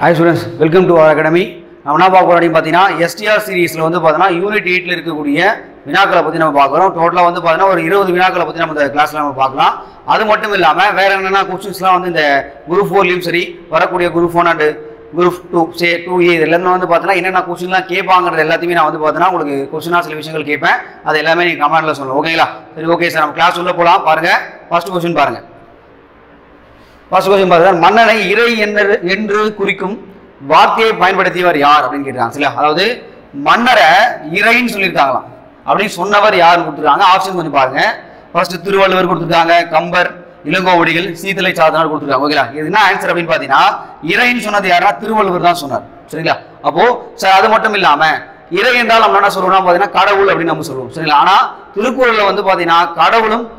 Hi students, welcome to our academy. நம்ம என்ன பார்க்க போறோம் அப்படினு பாத்தீங்கன்னா STR சீரிஸ்ல வந்து பாத்தீங்கன்னா யூனிட் 8ல இருக்கக்கூடிய வினாக்களை பத்தி நம்ம பார்க்கறோம். டோட்டலா வந்து பாத்தீங்கன்னா ஒரு 20 வினாக்களை பத்தி நம்ம இந்த கிளாஸ்ல நம்ம பார்க்கலாம். அது மட்டும் இல்லாம வேற என்னென்ன क्वेश्चंसலாம் வந்து இந்த குரூப் 4 லயும் சரி வரக்கூடிய group 1 and group 2 say 2A இதெல்லாம் வந்து பாத்தீங்கன்னா என்னென்ன क्वेश्चनலாம் கேட்பாங்கறது எல்லாத்தையும் நான் வந்து பாத்தீங்கன்னா உங்களுக்கு क्वेश्चनா சில விஷயங்கள் கேட்பேன். அது எல்லாமே நீங்க கமெண்ட்ல சொல்லுங்க. ஓகேங்களா? சரி ஓகே சார், நம்ம கிளாஸ் உள்ள போலாம். பாருங்க ஃபர்ஸ்ட் क्वेश्चन பாருங்க. ஃபர்ஸ்ட் क्वेश्चन பாருங்க. மன்னனை இறை என்று குறிக்கும் வார்த்தையை பயன்படுத்தியவர் யார் அப்படின்னு கேட்டாங்க. சரியா? அதாவது மன்னரை இறைன்னு சொல்லியிருக்காங்களாம் அப்படின்னு சொன்னவர் யாருன்னு கொடுத்துருக்காங்க. ஆப்ஷன் கொஞ்சம் பாருங்க. ஃபர்ஸ்ட் திருவள்ளுவர் கொடுத்துருக்காங்க, கம்பர், இளங்கோவடிகள், சீத்தலை சாத்தனார் கொடுத்துருக்காங்க. ஓகேங்களா? இது என்ன ஆன்சர் அப்படின்னு பாத்தீங்கன்னா இறைன்னு சொன்னது யாருன்னா திருவள்ளுவர் தான் சொன்னார். சரிங்களா? அப்போ சார் அது மட்டும் இல்லாம இறை என்றால் நம்ம என்ன சொல்றோம்னா பாத்தீங்கன்னா கடவுள் அப்படின்னு நம்ம சொல்லுவோம். சரிங்களா? ஆனா திருக்குறள்ல வந்து பாத்தீங்கன்னா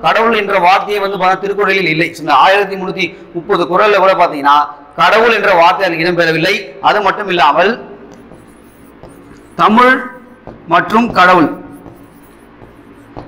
கடவுள் என்ற வார்த்தையை வந்து பாத்தீங்கன்னா திருக்குறளில் இல்லை. 1330 குறள்ல கூட பாத்தீங்கன்னா கடவுள் என்ற வார்த்தை அதுக்கு இடம்பெறவில்லை. அது மட்டும் இல்லாமல் தமிழ் மற்றும் கடவுள்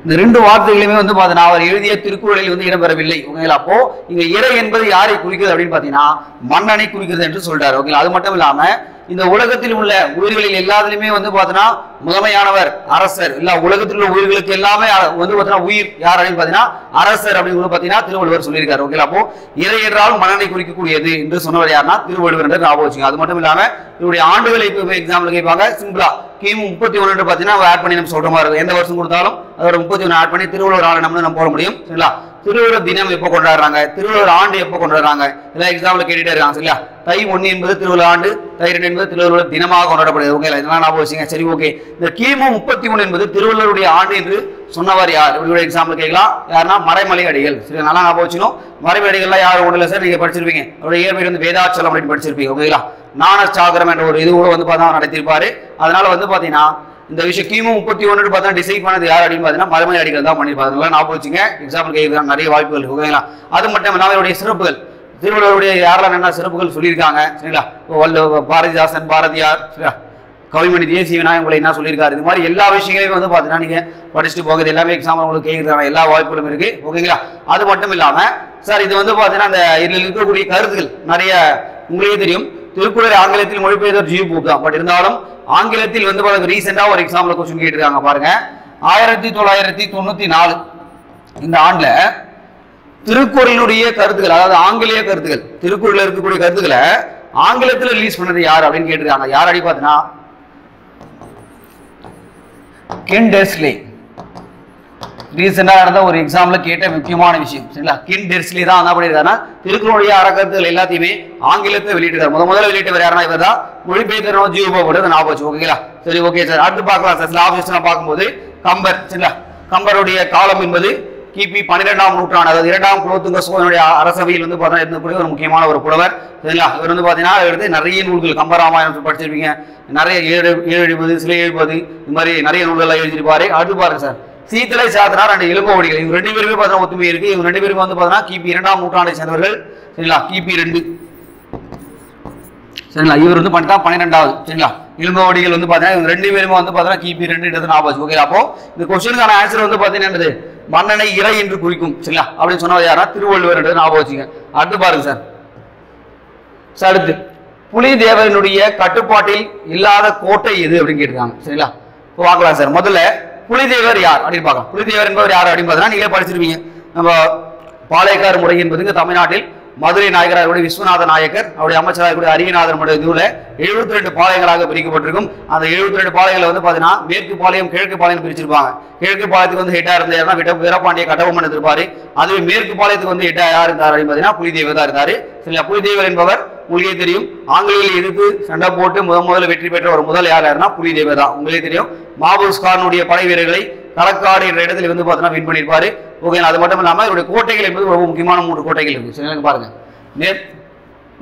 இந்த ரெண்டு வார்த்தைகளுமே வந்து பாத்தீங்கன்னா அவர் எழுதிய திருக்குறளில் வந்து இடம்பெறவில்லை. ஓகேங்களா? அப்போ இங்க இறை என்பது யாரை குறிக்கிறது அப்படின்னு பாத்தீங்கன்னா மன்னனை குறிக்கிறது என்று சொல்றாரு. ஓகேங்களா? அது மட்டும் இல்லாம இந்த உலகத்தில் உள்ள உயிர்களில் எல்லாத்துலயுமே வந்து பாத்தீங்கன்னா முதன்மையானவர் அரசர். இல்ல உலகத்தில் உள்ள உயிர்களுக்கு எல்லாமே வந்து பாத்தீங்கன்னா உயிர் யார் அப்படின்னு பாத்தீங்கன்னா அரசர் அப்படின்னு பாத்தீங்கன்னா திருவள்ளுவர் சொல்லியிருக்காரு. ஓகேங்களா? அப்போ இறை என்றால் மன்னனை குறிக்கக்கூடியது என்று சொன்னவர் யாருன்னா திருவள்ளுவர் என்று ஞாபகம் வச்சுங்க. அது மட்டும் இல்லாம இவருடைய ஆண்டுகளை இப்போ எக்ஸாம்பிள் கேட்பாங்க. சிம்பிளா கிமு 31 பாத்தீங்கன்னா ஆட் பண்ணி நம்ம சொல்ற மாதிரி இருக்கும். எந்த வருஷம் கொடுத்தாலும் அதோட 31 ஆட் பண்ணி திருவள்ளுவர் ஆண்டு நம்ம போட முடியும். சரிங்களா? திருவள்ளுவர் தினம் எப்போ கொண்டாடுறாங்க, திருவள்ளுவர் ஆண்டு எப்போ கொண்டாடுறாங்க, இதெல்லாம் எக்ஸாம்பிள் கேட்டுட்டே இருக்காங்க. சரிங்களா? தை 1 என்பது திருவள்ளுவர் ஆண்டு, தை 2 என்பது திருவள்ளுவர் தினமாக கொண்டாடப்படுது. ஓகே, இதெல்லாம் ஞாபகம் வச்சுங்க. சரி ஓகே, இந்த கிமு 31 என்பது திருவள்ளுவருடைய ஆண்டு என்று சொன்னவர் யார்? இப்படி எக்ஸாம்பிள் கேட்கலாம். யாருன்னா மறைமலை அடிகள். சரி, நல்லா ஞாபகம் வச்சுக்கணும். மறைமலை அடிகள்லாம் யாரும் ஒண்ணு இல்லை சார், நீங்க படிச்சிருப்பீங்க. அவருடைய இயற்பெயர் வந்து வேதாச்சலம் அப்படின்னு படிச்சிருப்பீங்க. ஓகேங்களா? ஞானசாகரம் என்ற ஒரு இது கூட வந்து பார்த்தா நடத்திருப்பாரு. அதனால வந்து பாத்தீங்கன்னா இந்த விஷயம் கிமு 31 பார்த்தா டிசைட் பண்ணது யார் அப்படின்னு பாத்தீங்கன்னா மறைமலை அடிகள் தான் பண்ணிருப்பாங்க. அதனால ஞாபகம் வச்சுங்க. எக்ஸாம்பிள் கேட்கறதுக்கு நிறைய வாய்ப்புகள் இருக்கு. ஓகேங்களா? அது மட்டும் இல்லாம அவருடைய சிறப்புகள், திருவள்ளுவருடைய யாரெல்லாம் என்ன சிறப்புகள் சொல்லியிருக்காங்க. சரிங்களா? பாரதிதாசன், பாரதியார், சரிங்களா, கவிமணி தேசிய விநாயகம் உங்களை என்ன சொல்லியிருக்காரு. இது மாதிரி எல்லா விஷயங்களையும் வந்து பாத்தீங்கன்னா நீங்க படிச்சுட்டு போகிறது எல்லாமே எக்ஸாம்பிள் உங்களுக்கு கேட்கறதுக்கான எல்லா வாய்ப்புகளும் இருக்கு. ஓகேங்களா? அது மட்டும் இல்லாம சார் இது வந்து பாத்தீங்கன்னா அந்த இதில் இருக்கக்கூடிய கருத்துக்கள் நிறைய உங்களுக்கே தெரியும். திருக்குறள் ஆங்கிலத்தில் மொழிபெயர்த்தவர் ஜியு போப் தான். பட் இருந்தாலும் ஆங்கிலத்தில் வந்து ரீசெண்டா ஒரு எக்ஸாம்பிள் क्वेश्चन கேட்டிருக்காங்க பாருங்க. 1994 இந்த ஆண்டுல திருக்குறளுடைய கருத்துக்கள், அதாவது ஆங்கிலேய கருத்துக்கள், திருக்குறள் இருக்கக்கூடிய கருத்துக்களை ஆங்கிலத்தில் ரிலீஸ் பண்ணது யார் அப்படின்னு கேட்டிருக்காங்க. யார் அப்படி பார்த்தீங்கன்னா கென் டெர்ஸ்லே. ரீசெண்டா நடந்த ஒரு எக்ஸாம்ல கேட்ட முக்கியமான விஷயம். சரிங்களா? கென் டெர்ஸ்லே தான் என்ன பண்ணிருக்காருன்னா திருக்குறளுடைய அறக்கருத்துக்கள் எல்லாத்தையுமே ஆங்கிலத்தை வெளியிட்டிருக்காரு. முதல்ல வெளியிட்டவர் யாருன்னா இவர் தான். மொழிபெயர்த்தவர் ஜியு போப் ஞாபகம் வச்சு. ஓகேங்களா? சரி ஓகே சார், அடுத்து பார்க்கலாம் சார். ஆப்ஷன் பார்க்கும்போது கம்பர். சரிங்களா? கம்பருடைய காலம் என்பது கிபி 12ஆம் நூற்றாண்டு, அதாவது 2ஆம் குலோத்துங்க சோழனுடைய அரசவையில் வந்து பார்த்தா இருந்தக்கூடிய ஒரு முக்கியமான ஒரு புலவர். சரிங்களா? இவர் வந்து பார்த்தீங்கன்னா எடுத்து நிறைய நூல்கள், கம்பராமாயணம் படிச்சிருப்பீங்க, நிறைய 7 சிலை 70 இது மாதிரி நிறைய நூல்கள் எழுதியிருப்பாரு. அடுத்து பாருங்க சார், சீத்தலை சாத்தனார் அண்ட் இளங்கோவடிகள். இவங்க 2 பேருமே பார்த்தா ஒத்துமை இருக்கு. இவங்க 2 பேருமே வந்து பார்த்தீங்கன்னா கிபி 2ஆம் நூற்றாண்டை சேர்ந்தவர்கள். சரிங்களா? கிபி 2. சரிங்களா? இவர் வந்து பண்ணிட்டா 12வது. சரிங்களா? இளங்கோவடிகள் வந்து பார்த்தீங்கன்னா இவங்க 2 பேருமே வந்து பார்த்தீங்கன்னா கிபி 2 ஞாபகம். ஓகே, அப்போ இந்த கொஸ்டினுக்கான ஆன்சர் வந்து பார்த்தீங்கன்னா மன்னனை இறை என்று குறிக்கும். சரிங்களா? அப்படின்னு சொன்னது யாரா? திருவள்ளுவர் ஞாபகம் வச்சுங்க. அடுத்து பாருங்க சார். அடுத்து புலி தேவனுடைய கட்டுப்பாட்டில் இல்லாத கோட்டை எது அப்படின்னு கேட்டிருக்காங்க. சரிங்களா? பார்க்கலாம் சார். முதல்ல புலிதேவர் யார் அப்படின்னு பார்க்கலாம். புலிதேவர் என்பவர் யார் அப்படின்னு பார்த்தீங்கன்னா நீங்களே படிச்சிருப்பீங்க. நம்ம பாளையக்கார் முறை என்பதுங்க தமிழ்நாட்டில் மதுரை நாயகர் விஸ்வநாத நாயக்கர் அவருடைய அமைச்சராக அரியநாதர் இதுல 72 பாளையங்களாக பிரிக்கப்பட்டிருக்கும். அந்த 72 பாளையங்களை வந்து பாத்தீங்கன்னா மேற்கு பாளையம், கிழக்கு பாளையம் பிரிச்சிருப்பாங்க. கிழக்கு பாளையத்துக்கு வந்து ஹெட்டா இருந்தாருன்னா வீரபாண்டிய கட்டபொம்மன் இருப்பாரு. அதுவே மேற்கு பாளையத்துக்கு வந்து ஹெட்டா யார் இருந்தார் அப்படின்னு பாத்தீங்கன்னா புலிதேவர் தான் இருந்தாரு. சரிங்களா? புலிதேவர் என்பவர் உங்களுக்கே தெரியும், ஆங்கிலேயர்கள் எதிர்த்து சண்டை போட்டு முதல்ல வெற்றி பெற்ற ஒரு முதல் யாருன்னா புலிதேவர் தான். உங்களுக்கே தெரியும், மாபூஸ் கானுடைய படை வீரர்களை களக்காடு என்ற இடத்துல வந்து பார்த்தீங்கன்னா வின் பண்ணியிருப்பாரு. ஓகே, அது மட்டும் இல்லாமல் இவருடைய கோட்டைகள் என்பது ரொம்ப முக்கியமான 3 கோட்டைகள் இருக்கு. சரி பாருங்க,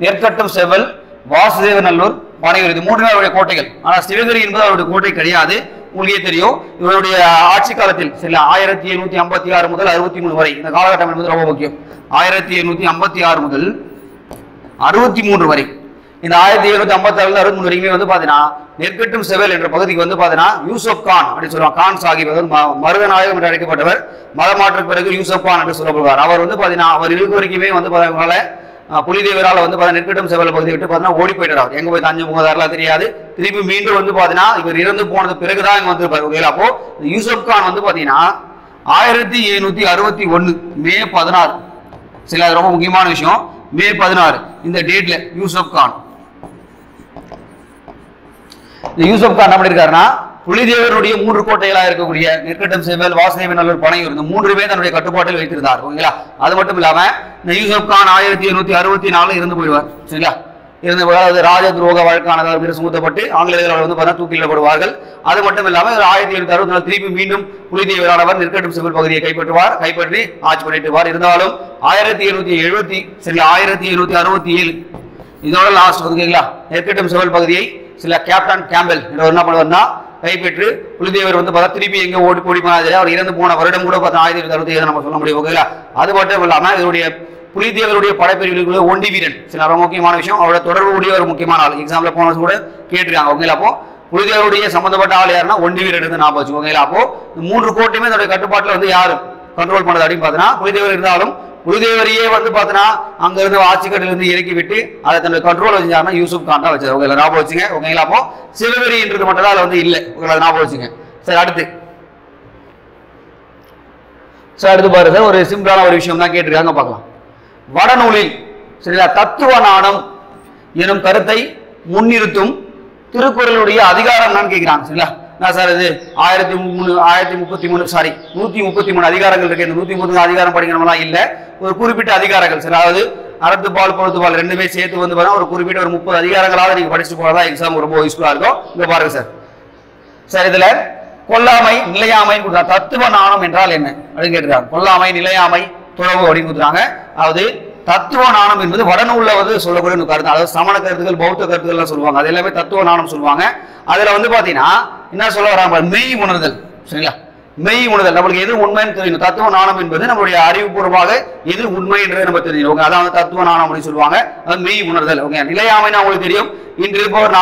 நெற்கட்டும் செவல், வாசுதேவநல்லூர், பனையூர், இது 3மே அவருடைய கோட்டைகள். ஆனால் சிவகிரி என்பது அவருடைய கோட்டை கிடையாது. உங்களுக்கே தெரியும், இவருடைய ஆட்சி காலத்தில் சில 1756 முதல் 63 வரை இந்த காலகட்டம் என்பது ரொம்ப முக்கியம். 1756 முதல் 63 வரை, இந்த 1756 63 வரைக்குமே வந்து பாத்தீங்கன்னா நெற்கட்டும் செவல் என்ற பகுதிக்கு வந்து பாத்தீங்கன்னா யூசுப் கான் அப்படின்னு சொல்லுவாங்க. கான் சாஹிப் மருதநாயகம் என்று அழைக்கப்பட்டவர். மதமாற்றுக்கு பிறகு யூசுப் கான் என்று சொல்லப்படுவார். அவர் வந்து பாத்தீங்கன்னா அவர் இருக்க வரைக்குமே வந்து புலிதேவரால் வந்து நெற்கட்டும் செவல் பகுதியை விட்டு பார்த்தீங்கன்னா ஓடி போயிட்டார். எங்க போய் தஞ்சை முகதாரெல்லாம் தெரியாது. திருப்பி மீண்டும் வந்து பாத்தீங்கன்னா இவர் இறந்து போனது பிறகுதான் இங்க வந்து ஓகேங்களா. அப்போ யூசுப் கான் வந்து பாத்தீங்கன்னா 1761 மே 16 சரி, அது ரொம்ப முக்கியமான விஷயம். மே 16 இந்த டேட்ல யூசுப் கான் என்ன பண்ணிருக்காருன்னா புலிதேவருடைய 3 கோட்டைகளா இருக்கக்கூடிய நெற்கட்டும் செவல், வாசுதேவநல்லூர், பனையூர் இந்த 3 தன்னுடைய கட்டுப்பாட்டில் வைத்திருந்தார். ஓகேங்களா. அது மட்டும் இல்லாம இந்த யூசுப் கான் 1764 இறந்து போயிடுவார். சரிங்களா. இருந்து ராஜ துரோக வழக்கானதாக சுமத்தப்பட்டு ஆங்கிலேயர்கள் வந்து பார்த்தா தூக்கிலிடப்படுவார்கள். அது மட்டும் இல்லாமல் 1764 திருப்பி மீண்டும் புலிதேவரானவர் நெற்கட்டும் செவல் பகுதியை கைப்பற்றி ஆட்சி பண்ணிட்டுவார். இருந்தாலும் 1767 இதோட லாஸ்ட் ஓகேங்களா நெற்கட்டும் செவல் பகுதியை சில கேப்டன் கேம்பல் என்ன பண்ணுவார்னா கைப்பற்றி புலிதேவர் வந்து பார்த்தா திருப்பி எங்க ஓடி போனாரு. அவர் இறந்து போன வருடம் கூட பார்த்தா 1767 நம்ம சொல்ல முடியும். ஓகேங்களா. அது மட்டும் இல்லாம இதனுடைய புலிதேவருடைய படைப்பிரிவுகளுக்குள்ள ஒண்டி வீரன் சில ரொம்ப முக்கியமான விஷயம். அவரோட தொடர்புடைய ஒரு முக்கியமான ஆள் எக்ஸாம்ல போன கூட கேட்டிருக்காங்க. ஓகேங்களா. அப்போ புலிதேவருடைய சம்பந்தப்பட்ட ஆள் யாருன்னா ஒண்டி வீரன் இருந்து ஞாபகம் வச்சு. ஓகேங்களா. அப்போ 3 கோட்டையுமே தன்னுடைய கட்டுப்பாட்டில் வந்து யாரு கண்ட்ரோல் பண்ணது அப்படின்னு பார்த்தீங்கன்னா புலிதேவர் இருந்தாலும் புலிதேவரையே வந்து பார்த்தீங்கன்னா அங்க இருந்து ஆட்சிக்கட்டில இருந்து இறக்கி விட்டு அதை தன்னுடைய கண்ட்ரோல் வச்சாருன்னா யூசுப் கான் தான் வச்சாரு. ஓகேங்களா. ஞாபகம் வச்சுங்க. ஓகேங்களா. அப்போ சிவவெறின்றது மட்டும் தான் வந்து இல்லை. ஓகேங்களா. ஞாபகம் வச்சுங்க. சரி, அடுத்து பாருங்க சார், ஒரு சிம்பிளான ஒரு விஷயம் தான் கேட்டிருக்காங்க, பார்க்கலாம். வடநூலில் சரிங்களா தத்துவ நாணம் எனும் கருத்தை முன்னிறுத்தும் திருக்குறளுடைய அதிகாரம் நான் கேட்கிறாங்க. சரிங்களா. நான் சார் இது 133 அதிகாரங்கள் இருக்கு. இந்த 133 அதிகாரம் படிக்கணும்லாம் இல்ல, ஒரு குறிப்பிட்ட அதிகாரங்கள் சரி, அதாவது அறத்துப்பால் பொறுத்துப்பால் ரெண்டுமே சேர்த்து வந்து ஒரு குறிப்பிட்ட ஒரு 30 அதிகாரங்களாக நீங்க படிச்சுட்டு போனதான் எக்ஸாம் ரொம்ப யூஸ்ஃபுல்லா இருக்கும். இங்க பாருங்க சார். சார் இதுல கொல்லாமை நிலையாமை தத்துவ நாணம் என்றால் என்ன அப்படின்னு கேட்டிருக்காங்க. கொல்லாமை நிலையாமை துறவு அப்படின்னு கொடுக்குறாங்க. அதாவது தத்துவ நாணம் என்பது வடநூல்ல வந்து சொல்லக்கூடிய கருத்து. அதாவது சமண கருத்துக்கள், பௌத்த கருத்துக்கள் சொல்லுவாங்க. அது எல்லாமே தத்துவ நாணம் சொல்லுவாங்க. அதுல வந்து பாத்தீங்கன்னா என்ன சொல்ல வராங்க, மெய் உணர்தல். சரிங்களா. மெய் உணர்தல் நம்மளுக்கு எது உண்மைன்னு தெரியணும். தத்துவ நாணம் என்பது நம்மளுடைய அறிவுபூர்வமாக எது உண்மை என்றதை நம்ம தெரிஞ்சுக்கணும். அதான் தத்துவ நாணம் அப்படின்னு சொல்லுவாங்க. அது மெய் உணர்தல். ஓகே. நிலையாமைன்னு உங்களுக்கு தெரியும். இன்று இருப்பவர்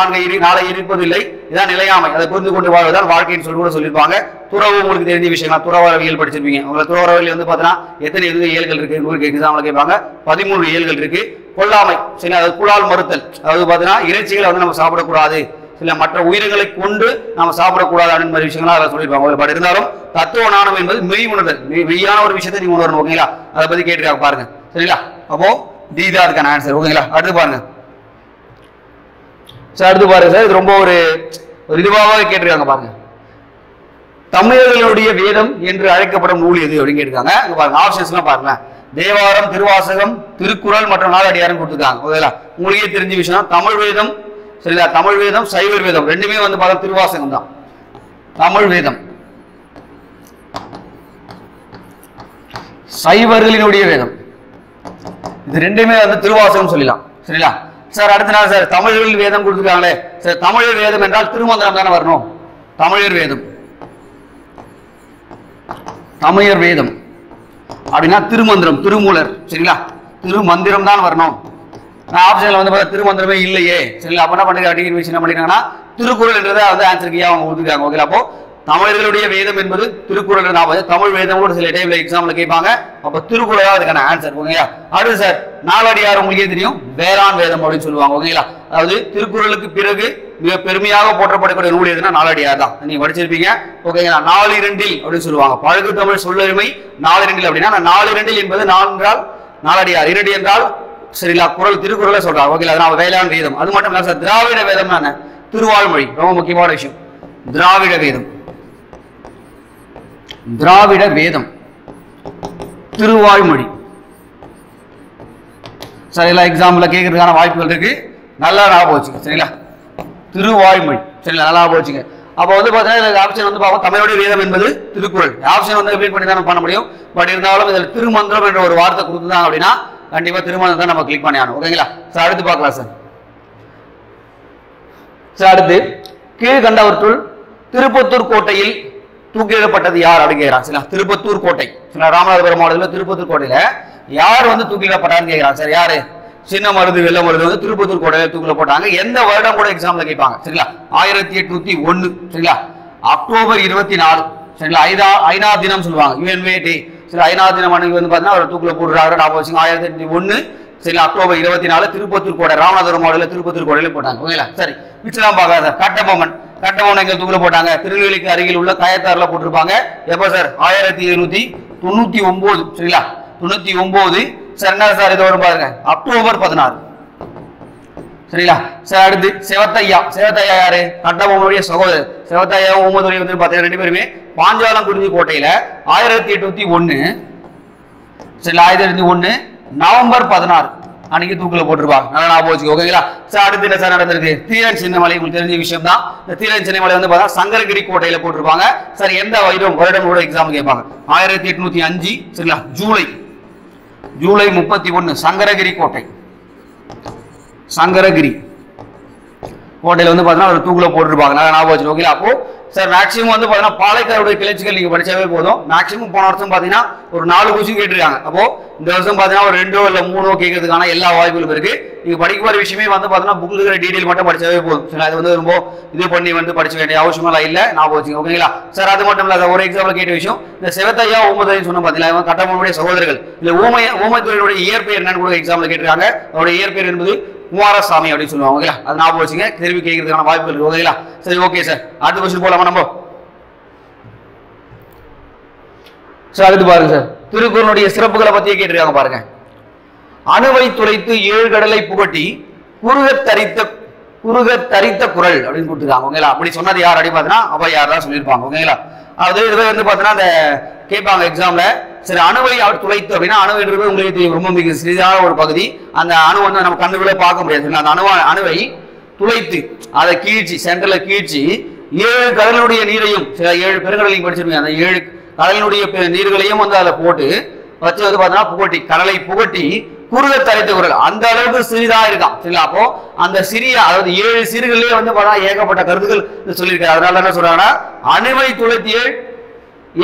நாளை இருப்பதில்லை, இதான் நிலையாமை. அதை புரிந்து கொண்டு வாழ்வதுதான் வாழ்க்கைன்னு சொல்லி கூட சொல்லியிருப்பாங்க. துறவு உங்களுக்கு தெரிஞ்ச விஷயங்களா, துறவரவியல் படிச்சிருப்பீங்க. உங்களுக்கு துறவரவியல் வந்து பாத்தீங்கன்னா எத்தனை ஏழ்கள் இருக்கு உங்களுக்கு எக்ஸாம்ல கேட்பாங்க. 13 ஏழ்கள் இருக்கு. கொல்லாமை சரி, அதாவது குலால் மறுத்தல், அதாவது பாத்தீங்கன்னா இறைச்சிகளை வந்து நம்ம சாப்பிடக்கூடாது, சில மற்ற உயிர்களை கொண்டு நாம சாப்பிடக்கூடாது அப்படின்னு மாதிரி விஷயங்களா அதை சொல்லியிருப்பாங்க. பட் இருந்தாலும் தத்துவ நாணம் என்பது மெய் உணர்தல், மெய்யான ஒரு விஷயத்தை நீங்க உணரணும். ஓகேங்களா. அதை பத்தி கேட்டிருக்காங்க பாருங்க. சரிங்களா. அப்போ தீதா அதுக்கான ஆன்சர். ஓகேங்களா. அடுத்து பாருங்க சார். அடுத்து பாருங்க சார், இது ரொம்ப ஒரு இதுவாக கேட்டிருக்காங்க பாருங்க. தமிழர்களுடைய வேதம் என்று அழைக்கப்படும் நூல் எது அப்படின்னு கேட்டிருக்காங்க. பாருங்க ஆப்ஷன்ஸ்லாம் பாருங்க. தேவாரம், திருவாசகம், திருக்குறள் மற்றும் நாலடியாரம் கொடுத்துருக்காங்க. ஓகேங்களா. உங்களுக்கே தெரிஞ்ச விஷயம் தமிழ் வேதம் சரிங்களா. தமிழ் வேதம், சைவர் வேதம் ரெண்டுமே வந்து பார்த்தா திருவாசகம் தான். தமிழ் வேதம் சைவர்களினுடைய வேதம் இது ரெண்டுமே வந்து திருவாசகம் சொல்லலாம். சரிங்களா. சார் அடுத்த நாள் சார் தமிழர்கள் வேதம் கொடுத்துருக்காங்களே சார், தமிழர் வேதம் என்றால் திருமந்திரம் தானே வரணும். தமிழர் வேதம் அப்படின்னா திருமந்திரம், திருமூலர் சரிங்களா, திருமந்திரம் தான் வரணும். ஆப்ஷன்ல வந்து பார்த்தா திருமந்திரமே இல்லையே சரிங்களா. அப்ப என்ன பண்ணுங்க என்ன பண்ணிருக்காங்கன்னா திருக்குறள் என்றதை வந்து ஆன்சருக்கு அவங்க கொடுத்துருக்காங்க. ஓகே. அப்போ தமிழர்களுடைய வேதம் என்பது திருக்குறள். தமிழ் வேதம் கூட சில டைம்ல எக்ஸாம்ல கேட்பாங்க. அப்ப திருக்குறள் அதுக்கான ஆன்சர். ஓகேங்களா. அடுத்து சார் நாலடியார் உங்களுக்கே தெரியும், வேளாண் வேதம் அப்படின்னு சொல்லுவாங்க. ஓகேங்களா. அதாவது திருக்குறளுக்கு பிறகு மிக பெருமையாக போற்றப்படக்கூடிய நூல் எதுனா நாலடியார் தான். நீங்க படிச்சிருப்பீங்க. ஓகேங்களா. 4-2 அப்படின்னு சொல்லுவாங்க. பழகு தமிழ் சொல்லருமை 4-2 அப்படின்னா 4-2 என்பது 4 என்றால் நாலடியார், 2 என்றால் சரிங்களா குறள், திருக்குறளை சொல்றாங்க. ஓகேங்களா. அதனால வேளாண் வேதம். அது மட்டும் இல்ல சார் திராவிட வேதம் திருவாழ்மொழி ரொம்ப முக்கியமான விஷயம். திராவிட வேதம் திருவாய்மொழி சார் எல்லா எக்ஸாம்ல கேட்கறதுக்கான வாய்ப்புகள் இருக்கு. நல்லா ஞாபகம் வச்சுங்க. சரிங்களா. திருவாய்மொழி சரிங்களா, நல்லா ஞாபகம் வச்சுங்க. அப்போ வந்து பாத்தீங்கன்னா ஆப்ஷன் வந்து பார்ப்போம். தமிழுடைய வேதம் என்பது திருக்குறள். ஆப்ஷன் வந்து ரிப்பீட் பண்ணி தான் பண்ண முடியும். பட் இருந்தாலும் இதில் திருமந்திரம் என்ற ஒரு வார்த்தை கொடுத்துதான் அப்படின்னா கண்டிப்பா திருமந்திரம் தான் நம்ம கிளிக் பண்ணி ஆகணும். ஓகேங்களா. சார் அடுத்து பார்க்கலாம் சார். அடுத்து கீழ்கண்டவற்றுள் திருப்பத்தூர் கோட்டையில் தூக்கிலிடப்பட்டது யார் அப்படின்னு கேட்கிறாங்க. சரிங்களா. திருப்பத்தூர் கோட்டை ராமநாதபுரம் மாவட்டத்தில் திருப்பத்தூர் கோட்டையில யார் வந்து தூக்கிலிடப்பட்டான்னு கேட்கிறாங்க. சார் யாரு? சின்ன மருது வெள்ள மருது வந்து திருப்பத்தூர் கோட்டையில தூக்கில போட்டாங்க. எந்த வருடம் கூட எக்ஸாம்ல கேட்பாங்க. சரிங்களா. 1801 சரிங்களா. அக்டோபர் 24 சரிங்களா. ஐநா தினம் சொல்லுவாங்க. UNVA டே. சரி, 5வது தினம் அன்னைக்கு வந்து பாத்தீங்கன்னா அவர் தூக்கில போடுறாரு. 1801 சரிங்களா அக்டோபர் 24 திருப்பத்தூர் கோட்டை ராமநாதபுரம் மாவட்டத்தில் திருப்பத்தூர் கோட்டையில போட்டாங்க ஓகேங்களா சரி மிச்சம் பார்க்காத கட்டபொம்மன் எங்க தூக்கில போட்டாங்க திருநெல்வேலிக்கு அருகில் உள்ள காயத்தாறுல போட்டிருப்பாங்க எப்ப சார் 1799 சரிங்களா 99 சார் என்ன சார் இது வரும் பாருங்க அக்டோபர் 16 சரிங்களா சார் அடுத்து செவத்தையா யாரு கட்டபொம்மனுடைய சகோதரர் செவத்தையாவும் ஊமதுரையும் வந்து பாத்தீங்கன்னா ரெண்டு பேருமே பாஞ்சாலங்குறிச்சி கோட்டையில 1801 சரி 1801 நவம்பர் 16 அன்னைக்கு தூக்கில போட்டிருப்பாங்க நல்லா ஞாபகம் வச்சுக்கோ ஓகேங்களா சார் அடுத்து என்ன சார் நடந்திருக்கு தீரன் சின்னமலை உங்களுக்கு தெரிஞ்ச விஷயம் தான் இந்த தீரன் சின்னமலை வந்து பார்த்தா சங்கரகிரி கோட்டையில போட்டிருப்பாங்க சார் எந்த வருடம் கூட எக்ஸாம் கேட்பாங்க 1805 சரிங்களா ஜூலை 31 சங்கரகிரி கோட்டையில வந்து பாத்தீங்கன்னா ஒரு தூக்குல போட்டுருப்பாங்க நல்லா ஞாபகம் வச்சுக்கோ ஓகேங்களா அப்போ சார் மேக்ஸிமம் வந்து பாத்தீங்கன்னா பாளையக்காருடைய கிளர்ச்சிகள் நீங்க படிச்சாவே போதும் மேக்ஸிமம் போன வருஷம் பாத்தீங்கன்னா ஒரு 4 கொஸ்டின் கேட்டிருக்காங்க அப்போ இந்த வருஷம் பாத்தீங்கன்னா ஒரு 2 இல்ல 3 கேட்கறதுக்கான எல்லா வாய்ப்புகளும் இருக்கு நீங்க படிக்க போற விஷயமே வந்து பாத்தீங்கன்னா புக்ல இருக்கிற டீடைல் மட்டும் படிச்சாவே போதும் சரி அது வந்து ரொம்ப இது பண்ணி வந்து படிச்ச வேண்டிய அவசியமெல்லாம் இல்ல ஞாபகம் வச்சுக்கோங்க ஓகேங்களா சார் அது மட்டும் இல்ல ஒரு எக்ஸாம்பிள் கேட்ட விஷயம் இந்த செவத்தையா ஊமதுரைன்னு சொன்ன பாத்தீங்களா இவங்க கட்டபொம்மனுடைய சகோதரர்கள் இல்ல ஊமதுரையுடைய இயற்பெயர் என்னன்னு கூட எக்ஸாம்ல கேட்டிருக்காங்க அவருடைய இயற்பெயர் என்பது குமாரசாமி அப்படின்னு சொல்லுவாங்க ஓகேங்களா அது ஞாபகம் வச்சுங்க கேள்வி கேட்கறதுக்கான வாய்ப்புகள் இருக்கு ஓகேங்களா சரி ஓகே சார் அடுத்த கொஸ்டின் போலாமா நம்ம சார் அடுத்து பாருங்க சார் திருக்குறளுடைய சிறப்புகளை பத்தியே கேட்டிருக்காங்க பாருங்க அணுவை துளைத்து 7 கடலை புகட்டி குறுகத் தரித்த குறள் அப்படின்னு கொடுத்துருக்காங்க ஓகேங்களா அப்படி சொன்னது யார் அப்படின்னு பார்த்தீங்கன்னா ஔவையார் தான் சொல்லியிருப்பாங்க ஓகேங்களா அது இதுவே வந்து பார்த்தீங்கன்னா அந்த கேட்பாங்க எக்ஸாம்ல சரி அணுவை அவர் துளைத்து அப்படின்னா அணுன்றது உங்களுக்கு தெரியும் ரொம்ப மிக சிறிதான ஒரு பகுதி அந்த அணு வந்து நம்ம கண்ணுக்குள்ளே பார்க்க முடியாது அந்த அணுவை துளைத்து அதை கீழ்ச்சி சென்டர்ல கீழ்ச்சி 7 கடலுடைய நீரையும் 7 பெருங்கடலையும் படிச்சிருப்பீங்க அந்த 7 கடலினுடைய நீர்களையும் வந்து அதில் போட்டு வச்சு வந்து பார்த்தீங்கன்னா கடலை புகட்டி குறுக தரைத்த குரல் அந்த அளவுக்கு சிறிதா இருக்கான் சரிங்களா அப்போ அந்த சிறிய அதாவது 7 சிறுகளிலே வந்து பார்த்தா ஏகப்பட்ட கருத்துக்கள் சொல்லியிருக்காரு அதனால என்ன சொல்றாங்கன்னா அணுவை துளைத்து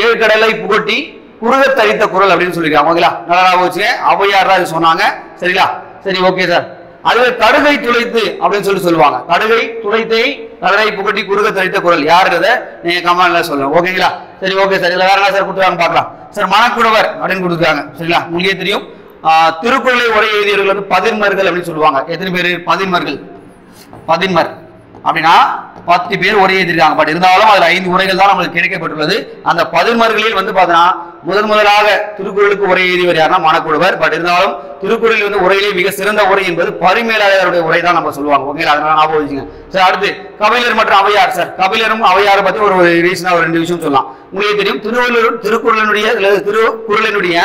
7 கடலை புகட்டி குறுக தரித்த குரல் அப்படின்னு சொல்லியிருக்காங்க ஓகேங்களா நல்லா வச்சு ஔவையார் தான் சொன்னாங்க சரிங்களா சரி ஓகே சார் அதுவே கடுகை துளைத்து அப்படின்னு சொல்லுவாங்க கடுகை துளைத்தை கடலை புகட்டி குறுக தரித்த குரல் யாருக்கிறத நீங்க கமெண்ட்ல சொல்லுங்க ஓகேங்களா சரி ஓகே சார் இதுல வேற என்ன சார் கொடுத்துருக்காங்க பார்க்கலாம் சார் மணக்குடவர் அப்படின்னு கொடுத்துருக்காங்க சரிங்களா உங்களுக்கே தெரியும் திருக்குறளை உரை எழுதியவர்கள் வந்து பதின்மர்கள் அப்படின்னு சொல்லுவாங்க எத்தனை பேர் பதின்மர் அப்படின்னா 10 பேர் உரை எழுதியிருக்காங்க பட் இருந்தாலும் அதுல 5 உரைகள் தான் நம்மளுக்கு கிடைக்கப்பட்டுள்ளது அந்த பதின்மர்களில் வந்து பாத்தீங்கன்னா முதலாக திருக்குறளுக்கு உரை எழுதியவர் யாருன்னா மணக்குடவர் பட் இருந்தாலும் திருக்குறளில் வந்து உரையிலே மிக சிறந்த உரை என்பது பரிமேலழகருடைய உரை தான் நம்ம சொல்லுவாங்க ஓகேங்களா அதனால ஞாபகம் வச்சுங்க சார் அடுத்து கபிலர் மற்றும் ஔவையார் சார் கபிலரும் ஔவையாரை பத்தி ஒரு ரீசனா ஒரு 2 விஷயம் சொல்லலாம் உங்களுக்கு தெரியும் திருக்குறளினுடைய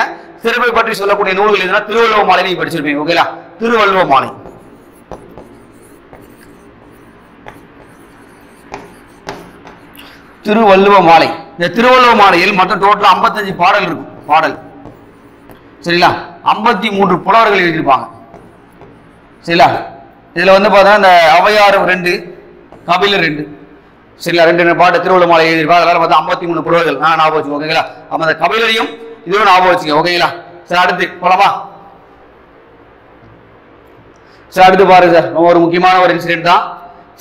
சிறப்பை பற்றி சொல்லக்கூடிய நூல்கள் எதுனா திருவள்ளுவ மாலை நீங்க படிச்சிருப்பீங்க ஓகேங்களா திருவள்ளுவ மாலை இந்த திருவள்ளுவ மாலையில் மொத்தம் டோட்டல் 55 பாடல் இருக்கும் சரிங்களா 53 புலவர்கள் எழுதியிருப்பாங்க சரிங்களா இதுல வந்து பார்த்தா இந்த ஔவையார் 2 கபிலர் 2 சரிங்களா 2 பாட்டு திருவள்ளுவ மாலை எழுதியிருப்பாங்க அதனால பார்த்தா 53 புலவர்கள் நான் ஞாபகம் வச்சுக்கோங்க ஓகேங்களா அப்ப அந்த கபிலரையும் இதுவும் ஞாபகம் வச்சுக்கோங்க ஓகேங்களா சார் அடுத்து போலாமா சார் அடுத்து பாருங்க சார் ஒரு முக்கியமான ஒரு இன்சிடென்ட் தான்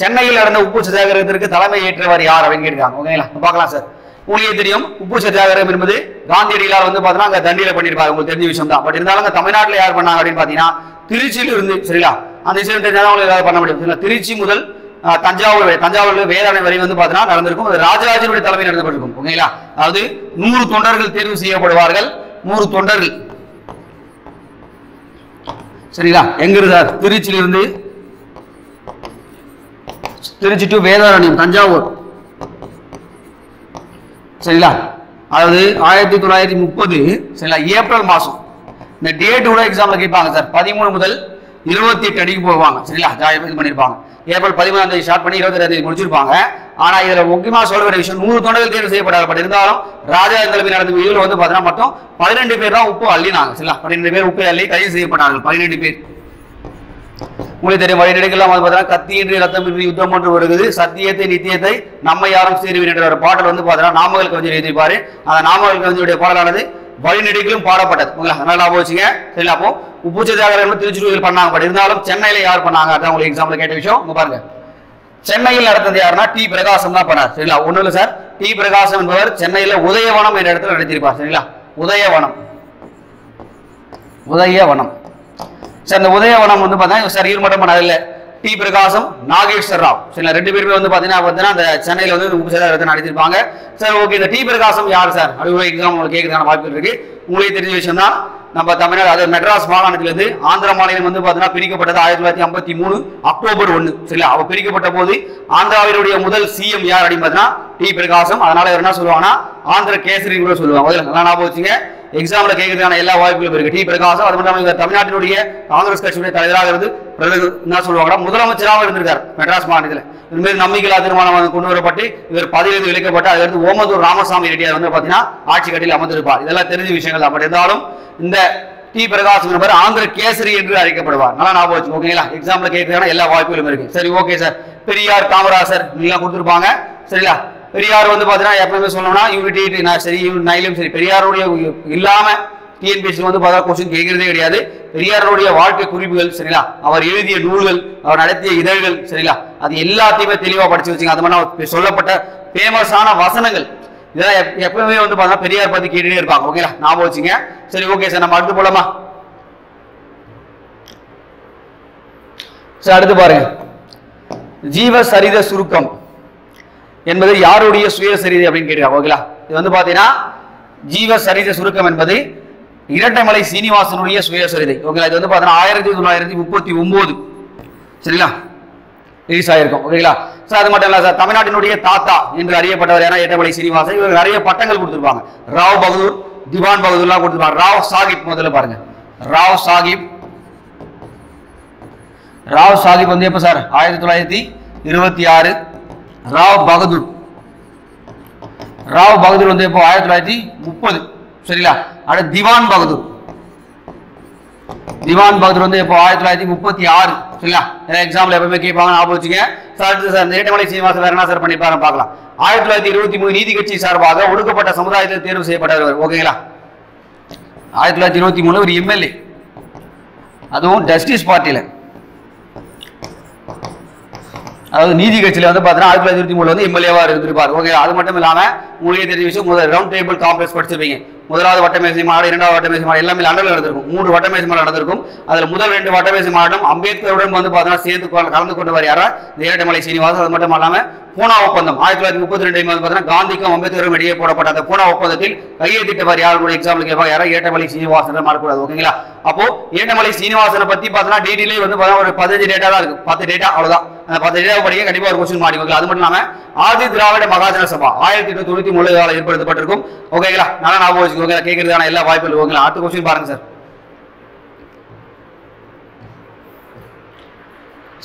சென்னையில் நடந்த உப்பு சத்தியாகிரகத்திற்கு தலைமை ஏற்றவர் யார் அப்படின்னு கேட்கிறாங்க ஓகேங்களா பார்க்கலாம் சார் உங்களுக்கே தெரியும் உப்பு சத்தியாகிரகம் என்பது காந்தியடிகளால் வந்து பாத்தீங்கன்னா அங்க தண்டியில பண்ணிருப்பாங்க உங்களுக்கு தெரிஞ்ச விஷயம் தான் பட் இருந்தாலும் தமிழ்நாட்டில் யார் பண்ணாங்க அப்படின்னு பாத்தீங்கன்னா திருச்சியில இருந்து சரிங்களா அந்த விஷயம் தெரிஞ்சாலும் உங்களுக்கு ஏதாவது பண்ண முடியும் திருச்சி முதல் தஞ்சாவூர்ல வேதாரணை வரை வந்து பாத்தீங்கன்னா நடந்திருக்கும் ராஜராஜனுடைய தலைமை நடத்தப்பட்டிருக்கும் ஓகேங்களா அதாவது 100 தொண்டர்கள் தேர்வு செய்யப்படுவார்கள் 100 தொண்டர்கள் சரிங்களா எங்க இருந்தார் திருச்சியிலிருந்து திருச்சி டு வேதாரண்யம் தஞ்சாவூர் சரிங்களா அதாவது 1930 சரிங்களா ஏப்ரல் மாசம் இந்த டேட் கூட எக்ஸாம்ல கேட்பாங்க சார் 13 முதல் 28 அடிக்கு போவாங்க சரிங்களா இது பண்ணிருப்பாங்க ஏப்ரல் 13ஆம் தேதி ஸ்டார்ட் பண்ணி 22ஆம் தேதி முடிச்சிருப்பாங்க ஆனா இதுல முக்கியமா சொல்ல வேண்டிய விஷயம் 100 தொண்டர்கள் தேர்வு செய்யப்படாது பட் இருந்தாலும் ராஜா தலைமை நடந்த இதுல வந்து பாத்தீங்கன்னா மொத்தம் 12 பேர் தான் உப்பு அள்ளினாங்க சரிங்களா 12 பேர் உப்பு அள்ளி கைது செய்யப்பட்டார்கள் 12 பேர் உங்களுக்கு தெரியும் வழிநெடுக்கெல்லாம் வந்து பாத்தீங்கன்னா கத்தியின்றி ரத்தமின்றி யுத்தம் ஒன்று வருகிறது சத்தியத்தை நித்தியத்தை நம்ம யாரும் சேருவீர் என்ற ஒரு பாடல் வந்து பாத்தீங்கன்னா நாமக்கல் கவிஞர் எழுதியிருப்பாரு அந்த நாமக்கல் கவிஞருடைய பாடலானது வழிநெடுக்கிலும் பாடப்பட்டது அதனால ஞாபகம் வச்சுங்க சரி அப்போ உப்பு சத்தியாகிரகம் திருச்சியில் பண்ணாங்க பட் இருந்தாலும் சென்னையில யார் பண்ணாங்க அதான் உங்களுக்கு எக்ஸாம்ல கேட்ட விஷயம் இங்க பாருங்க சென்னையில் நடந்தது யாருன்னா டி பிரகாசம் தான் பண்ணார் சரிங்களா ஒண்ணு இல்ல சார் டி பிரகாசம் என்பவர் சென்னையில உதயவனம் என்ற இடத்துல நடத்தியிருப்பார் சரிங்களா உதயவனம் சார் இந்த உதயவனம் வந்து பார்த்தீங்கன்னா சார் இவர் மட்டும் பண்ணதில்ல, டி பிரகாசம், நாகேஸ்வர் ராவ், சரி 2 பேருமே வந்து பார்த்தீங்கன்னா அந்த சென்னையில் வந்து உபசேதத்தை நடத்திருப்பாங்க. சார் ஓகே, இந்த டி பிரகாசம் யார் சார் அப்படி எக்ஸாம் உங்களுக்கு கேட்கறதுக்கான வாய்ப்பு இருக்கு. உங்களுக்கு தெரிஞ்ச விஷயம் தான், நம்ம தமிழ்நாடு அதாவது மெட்ராஸ் மாகாணத்திலிருந்து ஆந்திர மாநிலம் வந்து பார்த்தீங்கன்னா பிரிக்கப்பட்டது 1953 அக்டோபர் 1 சரிங்களா. அவ பிரிக்கப்பட்ட போது ஆந்திராவினுடைய முதல் சிஎம் யார் அப்படின்னு பார்த்தீங்கன்னா டி பிரகாசம். அதனால என்ன சொல்லுவாங்கன்னா ஆந்திர கேசரி கூட சொல்லுவாங்க. நல்லா ஞாபகம் வச்சுங்க, எக்ஸாம்ல கேட்கறதுக்கான எல்லா வாய்ப்புகளும் இருக்கு. டி பிரகாசம் அது மட்டும் இல்லாமல் தமிழ்நாட்டினுடைய காங்கிரஸ் கட்சியுடைய தலைவராக இருந்து என்ன சொல்லுவாங்கன்னா முதலமைச்சராக இருந்திருக்காரு மெட்ராஸ் மாநிலத்தில். இதுமாதிரி நம்பிக்கையில்லா தீர்மானம் கொண்டு வரப்பட்டு இவர் பதவியிலிருந்து விலக்கப்பட்டு அதிலிருந்து ஓமந்தூர் ராமசாமி ரெட்டியார் வந்து பாத்தீங்கன்னா ஆட்சி கட்டில் அமர்ந்திருப்பார். இதெல்லாம் தெரிஞ்ச விஷயங்கள் தான். பட் இருந்தாலும் இந்த டி பிரகாசம் என்பவர் ஆந்திர கேசரி என்று அழைக்கப்படுவார். நல்லா ஞாபகம் வச்சு ஓகேங்களா. எக்ஸாம்ல கேட்கறதுக்கான எல்லா வாய்ப்புகளும் இருக்கு. சரி ஓகே சார். பெரியார், காமராசர் நீங்க கொடுத்துருப்பாங்க சரிங்களா. பெரியார் வந்து பாத்தீங்கன்னா எப்பவுமே சொல்லணும்னா யூனிட்டி சரி நைலும் சரி பெரியாருடைய இல்லாம டிஎன்பிஎஸ்சி வந்து பார்த்தா கொஸ்டின் கேட்கறதே கிடையாது. பெரியாருடைய வாழ்க்கை குறிப்புகள் சரிங்களா, அவர் எழுதிய நூல்கள், அவர் நடத்திய இதழ்கள் சரிங்களா, அது எல்லாத்தையுமே தெளிவா படிச்சு வச்சுங்க. அது மாதிரி சொல்லப்பட்ட ஃபேமஸான வசனங்கள் இதெல்லாம் எப்பவுமே வந்து பார்த்தா பெரியார் பத்தி கேட்டுட்டே இருப்பாங்க. ஓகேங்களா, ஞாபகம் வச்சுங்க. சரி ஓகே சார், நம்ம அடுத்து போலாமா சார்? அடுத்து பாருங்க, ஜீவசரித சுருக்கம் என்பது யாருடைய சுயசரிதை அப்படின்னு கேட்கிறாங்க. ஓகேங்களா, இது வந்து பாத்தீங்கன்னா ஜீவசரித சுருக்கம் என்பது இரட்டைமலை சீனிவாசனுடைய சுயசரிதை. ஓகேங்களா, இது வந்து பாத்தீங்கன்னா 1939 சரிங்களா ரிலீஸ் ஆயிருக்கும். ஓகேங்களா சார். அது மட்டும் இல்ல சார், தமிழ்நாட்டினுடைய தாத்தா என்று அறியப்பட்டவர் ஏன்னா இரட்டைமலை சீனிவாசன். இவருக்கு நிறைய பட்டங்கள் கொடுத்திருப்பாங்க. ராவ் பகதூர், திவான் பகதூர்லாம் கொடுத்திருப்பாங்க. ராவ் சாஹிப் முதல்ல பாருங்க, ராவ் சாஹிப். ராவ் சாஹிப் வந்து எப்ப சார் 1926. ராவ் பகதூர், ராவ் பகதூர் வந்து எப்போ 1930 சரிங்களா. அடுத்து திவான் பகதூர், திவான் பகதூர் வந்து எப்போ 1936 சரிங்களா. எக்ஸாம்பிள் எப்பவுமே கேட்பாங்க, ஞாபகம் வச்சுங்க. சார் இரட்டைமலை சீனிவாசன் வேற என்ன சார் பண்ணிருப்பாரு பார்க்கலாம். 1923 நீதி கட்சி சார்பாக ஒடுக்கப்பட்ட சமுதாயத்தில் தேர்வு செய்யப்பட்டவர். ஓகேங்களா, 1923 ஒரு எம்எல்ஏ, அதுவும் ஜஸ்டிஸ் பார்ட்டியில, அதாவது நீதி கட்சியில வந்து பாத்தீங்கன்னா 1923 வந்து எம்எல்ஏவா இருந்திருப்பார். ஓகே, அது மட்டும் இல்லாம உங்களுக்கு தெரிஞ்ச விஷயம், முதல் ரவுண்ட் டேபிள் காம்ப்ளெக்ஸ் படிச்சிருப்பீங்க. முதலாவது வட்டமேசை மாநாடு, இரண்டாவது வட்டமேசை மாநாடு எல்லாமே லண்டன்ல நடந்திருக்கும். 3 வட்டமேசை மாநாடு நடந்திருக்கும். அதுல முதல் 2 வட்டமேசை மாநாடும் அம்பேத்கருடன் வந்து பாத்தீங்கன்னா சேர்ந்து கலந்து கொண்டவர் யாரா, இரட்டைமலை சீனிவாசன். அது மட்டும் இல்லாம பூனா ஒப்பந்தம் 1932 வந்து பாத்தீங்கன்னா காந்திக்கும் அம்பேத்கரும் இடையே போடப்பட்ட அந்த பூனா ஒப்பந்தத்தில் கையெழுத்திட்டவர் யாருடைய எக்ஸாம்பிள் கேட்பாங்க, யாரா இரட்டைமலை சீனிவாசன் மாறக்கூடாது. ஓகேங்களா, அப்போ இரட்டைமலை சீனிவாசனை பத்தி பாத்தீங்கன்னா டீடைலே வந்து ஒரு 15 டேட்டா தான் இருக்கு, 10 டேட்டா அவ்வளவுதான். அந்த 10 டேட்டா படிக்க கண்டிப்பா ஒரு கொஸ்டின் மாட்டி. அது மட்டும் இல்லாம ஆதி திராவிட மகாஜன சபா 1893 ஏற்படுத்தப்பட்டிருக்கும். ஓகேங்களா, நல்லா ஞாபகம் வச்சுக்கோங்க, கேட்கறதுக்கான எல்லா வாய்ப்புகள். ஓகேங்களா, அடுத்த கொஸ்டின் பாருங்க சார்.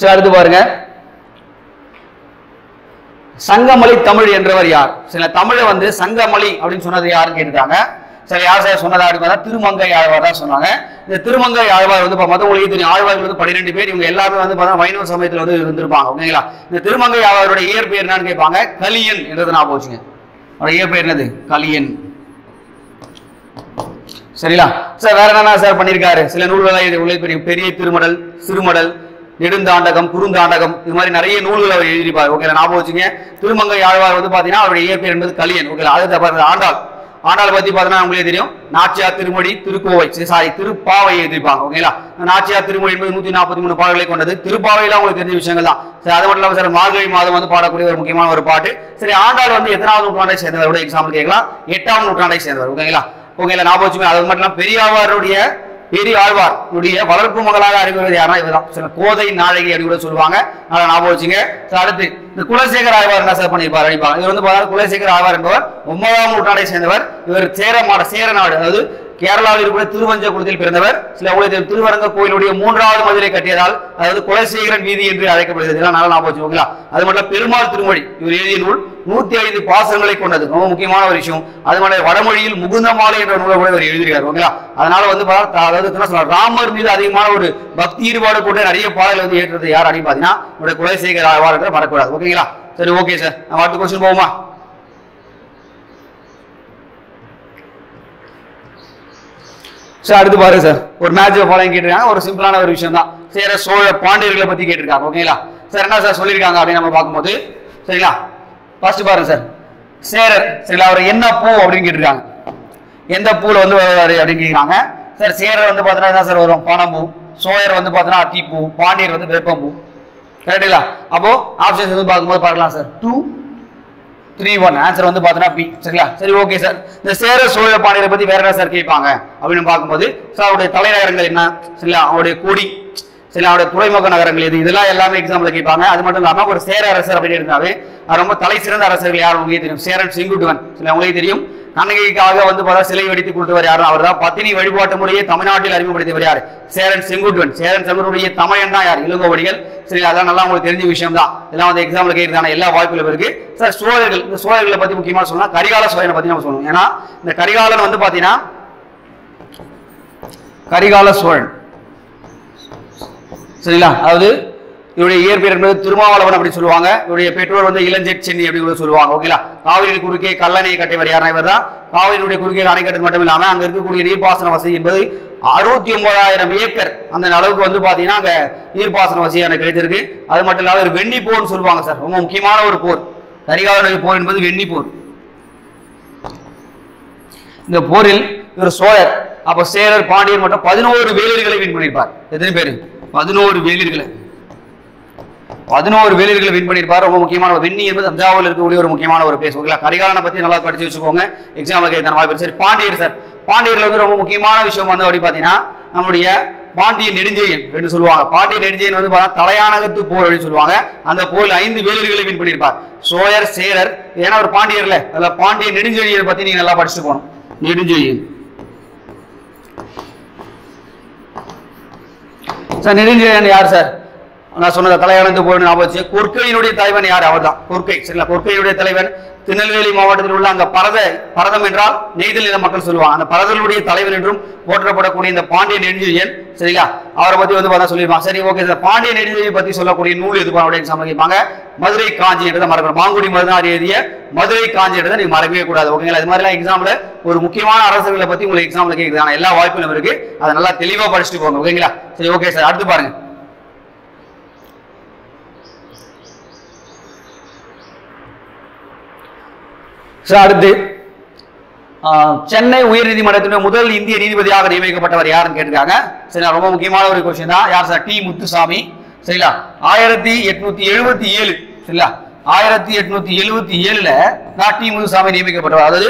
சார் அடுத்து பாருங்க, சங்கமலி தமிழ் என்றவர் யார்? சில தமிழை வந்து சங்கமலி அப்படின்னு சொன்னது யாருன்னு கேட்டுட்டாங்க. சரி, யார் சார் சொன்னதா அப்படின்னா திருமங்கை ஆழ்வார் தான் சொன்னாங்க. இந்த திருமங்கை ஆழ்வார் வந்து மொத்தம் உங்களுக்கு தெரியும், ஆழ்வார்கள் வந்து 12 பேர். இவங்க எல்லாருமே வந்து வைணவ சமயத்தில் வந்து இருந்திருப்பாங்க. ஓகேங்களா, இந்த திருமங்கை ஆழ்வாருடைய இயற்பெயர் என்னன்னு கேட்பாங்க, கலியன் என்றது ஞாபகம் வச்சுங்க. அவருடைய இயற்பெயர் என்னது, கலியன். சரிங்களா சார். வேற என்ன சார் பண்ணிருக்காரு, சில நூல்களை பெரிய திருமடல், சிறுமடல், நெடுந்தாண்டகம், குறுந்தாண்டகம், இது மாதிரி நிறைய நூல்களை அவர் எழுதியிருப்பார். ஓகே, ஞாபகம் வச்சுங்க. திருமங்கை ஆழ்வார் வந்து பாத்தீங்கன்னா அவருடைய இயற்பெயர் என்பது கலியன். ஓகே, அடுத்த ஆண்டாள், ஆண்டாள் பத்தி பாத்தீங்கன்னா உங்களுக்கு தெரியும், நாச்சியார் திருமொழி, திருக்கோவை, திருப்பாவை எழுதியிருப்பாங்க. ஓகேங்களா, நாச்சியார் திருமொழி என்பது 143 பாடல்களை கொண்டது. திருப்பாவையெல்லாம் உங்களுக்கு தெரிஞ்ச விஷயங்கள் தான். சரி, அது மட்டும் இல்லாம சார் மார்கழி மாதம் வந்து பாடக்கூடிய ஒரு முக்கியமான ஒரு பாட்டு. சரி, ஆண்டாள் வந்து எத்தனாவது நூற்றாண்டை சேர்ந்தவர் எக்ஸாம்பிள் கேட்கலாம், 8ஆம் நூற்றாண்டை சேர்ந்தவர். ஓகேங்களா, ஓகேங்களா, ஞாபகம் வச்சுங்க. அது மட்டும் இல்லாம பெரியாழ்வாருடைய வளர்ப்பு மகளாக அறிவுறது யாரா, இவதான் சில கோதை நாழகி அப்படி கூட சொல்லுவாங்க. நல்லா ஞாபகம் வச்சுங்க. அடுத்து இந்த குலசேகர ஆழ்வார் என்ன சார் பண்ணிருப்பார் அடிப்பாங்க. இவர் வந்து பார்த்தா குலசேகர ஆழ்வார் என்பவர் 9ஆம் நூற்றாண்டை சேர்ந்தவர். இவர் சேர நாடு, அதாவது கேரளாவில் இருக்கிற திருவஞ்சகுளத்தில் பிறந்தவர். சில ஊழியர் திருவரங்க கோயிலுடைய 3வது மதிலை கட்டியதால் அதாவது குலசேகரன் வீதி என்று அழைக்கப்படுகிறது. நல்லா ஞாபகம் வச்சுக்கோங்களா. அது மட்டும் பெருமாள் திருமொழி இவர் எழுதிய நூல் 105 பாசங்களை கொண்டது, ரொம்ப முக்கியமான ஒரு விஷயம். அது மாதிரி வடமொழியில் முகுந்த மாலை என்ற நூலை கூட இவர் எழுதியிருக்காரு. ஓகேங்களா, அதனால வந்து அதாவது ராமர் மீது அதிகமான ஒரு பக்தி ஈடுபாடு கொண்டு நிறைய பாடல்கள் வந்து ஏற்றது யார் அப்படின்னு பாத்தீங்கன்னா உடைய குலசேகர ஆழ்வார் என்ற மறக்கூடாது. ஓகேங்களா, சரி ஓகே சார், நம்ம அடுத்த கொஸ்டின் போவோமா? சார் அடுத்து பாருங்க சார், ஒரு மேட்ச் ஃபாலோயிங் கேட்டிருக்காங்க. ஒரு சிம்பிளான ஒரு விஷயம் தான். சேர சோழ பாண்டியர்களை பத்தி கேட்டிருக்காங்க. ஓகேங்களா சார், என்ன சார் சொல்லியிருக்காங்க அப்படின்னு நம்ம பார்க்கும்போது சரிங்களா, ஃபர்ஸ்ட் பாருங்க சார், சேரர் சரிங்களா, அவர் என்ன பூ அப்படின்னு கேட்டிருக்காங்க, எந்த பூல வந்து வருவாரு அப்படின்னு கேட்கிறாங்க. சார் சேரர் வந்து பார்த்தீங்கன்னா என்ன சார் வரும், பனம்பூ, சோழர் வந்து பார்த்தீங்கன்னா அத்திப்பூ, பாண்டியர் வந்து வேப்பம்பூ. கரெக்டுங்களா? அப்போ ஆப்ஷன்ஸ் வந்து பார்க்கும்போது பார்க்கலாம் சார். 2, 3, 1 ஆன்சர் வந்து பார்த்தீங்கன்னா பி. சரிங்களா? சரி, ஓகே சார். இந்த சேர சோழ பாண்டியரை பத்தி வேற என்ன சார் கேட்பாங்க அப்படின்னு பார்க்கும்போது சார் அவருடைய தலைநகரங்கள் என்ன, சரிங்களா, அவருடைய கொடி, சரி, அவருடைய துறைமுக நகரங்கள் எது, இதெல்லாம் எல்லாமே எக்ஸாம்பிள் கேட்பாங்க. அது மட்டும் இல்லாம ஒரு சேர அரசர் அப்படின்னு இருந்தாவே ரொம்ப தலை சிறந்த அரசர்கள் யாரும் உங்களுக்கு தெரியும். சேரன் செங்குட்டுவன், சரி, உங்களுக்கு தெரியும். கண்ணகிக்காக வந்து பார்த்தா சிலை வெடித்து கொடுத்தவர் யாரும், அவர் தான் பத்தினி வழிபாட்டு முறையை தமிழ்நாட்டில் அறிமுகப்படுத்தியவர் யார், சேரன் செங்குட்டுவன். சேரன் செங்குட்டுவனுடைய தமையன் தான் யார், இளங்கோவடிகள். சரி, அதான் நல்லா உங்களுக்கு தெரிஞ்ச விஷயம் தான். இதெல்லாம் வந்து எக்ஸாம்பிள் கேட்கறதான எல்லா வாய்ப்புகளும் இருக்கு சார். சோழர்கள், இந்த சோழர்களை பத்தி முக்கியமா சொன்னா கரிகால சோழனை பத்தி நம்ம சொல்லணும். ஏன்னா இந்த கரிகாலன் வந்து பாத்தீங்கன்னா கரிகால சோழன், சரிங்களா, அதாவது இவருடைய இயற்பெயர் என்பது திருமாவளவன் அப்படி சொல்லுவாங்க. இவருடைய பெற்றோர் வந்து இளஞ்செட் சென்னி அப்படி சொல்லுவாங்க. ஓகேங்களா? காவிரி குறுக்கே கல்லணை கட்டியவர் யாருன்னா இவர் தான். காவிரியுடைய குறுக்கே அணை கட்டது மட்டும் இல்லாம அங்க இருக்கக்கூடிய நீர்ப்பாசன வசதி என்பது 69,000 ஏக்கர் அந்த அளவுக்கு வந்து பாத்தீங்கன்னா அங்க நீர்ப்பாசன வசதி எனக்கு கிடைச்சிருக்கு. அது மட்டும் இல்லாம ஒரு வெண்ணி போர்னு சொல்லுவாங்க சார். ரொம்ப முக்கியமான ஒரு போர் கரிகாலனுடைய போர் என்பது வெண்ணி போர். இந்த போரில் இவர் சோழர், அப்ப சேரர், பாண்டியர் மட்டும் 11 வேலிர்களை வின் பண்ணியிருப்பார். எத்தனை பேரு? 11 வேலிர்களை. 11 வேலிர்களை வின் பண்ணியிருப்பார். ரொம்ப முக்கியமான வெண்ணி என்பது தஞ்சாவூர்ல இருக்கக்கூடிய ஒரு முக்கியமான ஒரு பிளேஸ். ஓகேங்களா? கரிகாலனை பத்தி நல்லா படிச்சு வச்சுக்கோங்க, எக்ஸாம்பிள் கேட்க வாய்ப்பு. சரி, பாண்டியர் சார். பாண்டியர்ல வந்து ரொம்ப முக்கியமான விஷயம் வந்து அப்படி பாத்தீங்கன்னா நம்மளுடைய பாண்டிய நெடுஞ்செழியன் என்று சொல்லுவாங்க. பாண்டிய நெடுஞ்செழியன் வந்து தலையானகத்து போர் அப்படின்னு சொல்லுவாங்க. அந்த போரில் 5 வேலிர்களை வின் பண்ணியிருப்பார். சோழர், சேரர், ஏன்னா ஒரு பாண்டியர்ல அதுல பாண்டிய நெடுஞ்செழியனை பத்தி நீங்க நல்லா படிச்சுட்டு போகணும். நெடுஞ்செழியன் சார். நெடுஞ்செழியன் யார் சார்? நான் சொன்னது தலையானது போய் ஞாபகம் வச்சு. கொற்கையினுடைய தலைவன் யார்? அவர் தான் கொற்கை. சரிங்களா? கொற்கையுடைய தலைவன் திருநெல்வேலி மாவட்டத்தில் உள்ள அங்க பரதம் என்றால் நெய்தல் இன மக்கள் சொல்லுவாங்க. அந்த பரதலுடைய தலைவன் என்றும் போற்றப்படக்கூடிய இந்த பாண்டிய நெடுஞ்செழியன், சரிங்களா, அவரை பத்தி வந்து பார்த்தா சொல்லியிருப்பாங்க. சரி, ஓகே சார். பாண்டிய நெடுஞ்செழியனை பத்தி சொல்லக்கூடிய நூல் எது அப்படின்னு கேட்பாங்க. மதுரை காஞ்சி என்றதை மறக்கணும். மாங்குடி மருதார் எழுதிய மதுரை காஞ்சி என்றதை நீங்க மறக்கவே கூடாது. ஓகேங்களா? இது மாதிரிலாம் எக்ஸாம்ல ஒரு முக்கியமான அரசர்களை பத்தி உங்களுக்கு எக்ஸாம்ல கேட்குது. எல்லா வாய்ப்புகளும் இருக்கு, அதை நல்லா தெளிவா படிச்சுட்டு போங்க. ஓகேங்களா? சரி, ஓகே சார். அடுத்து பாருங்க சார். அடுத்து சென்னை உயர்நீதிமன்றத்தினுடைய முதல் இந்திய நீதிபதியாக நியமிக்கப்பட்டவர் யாருன்னு கேட்டிருக்காங்க. சரி, ரொம்ப முக்கியமான ஒரு கொஸ்டின் தான். யார் சார்? டி முத்துசாமி. சரிங்களா? 1877, சரிங்களா, 1877 நான் டி முத்துசாமி நியமிக்கப்பட்டவர். அதாவது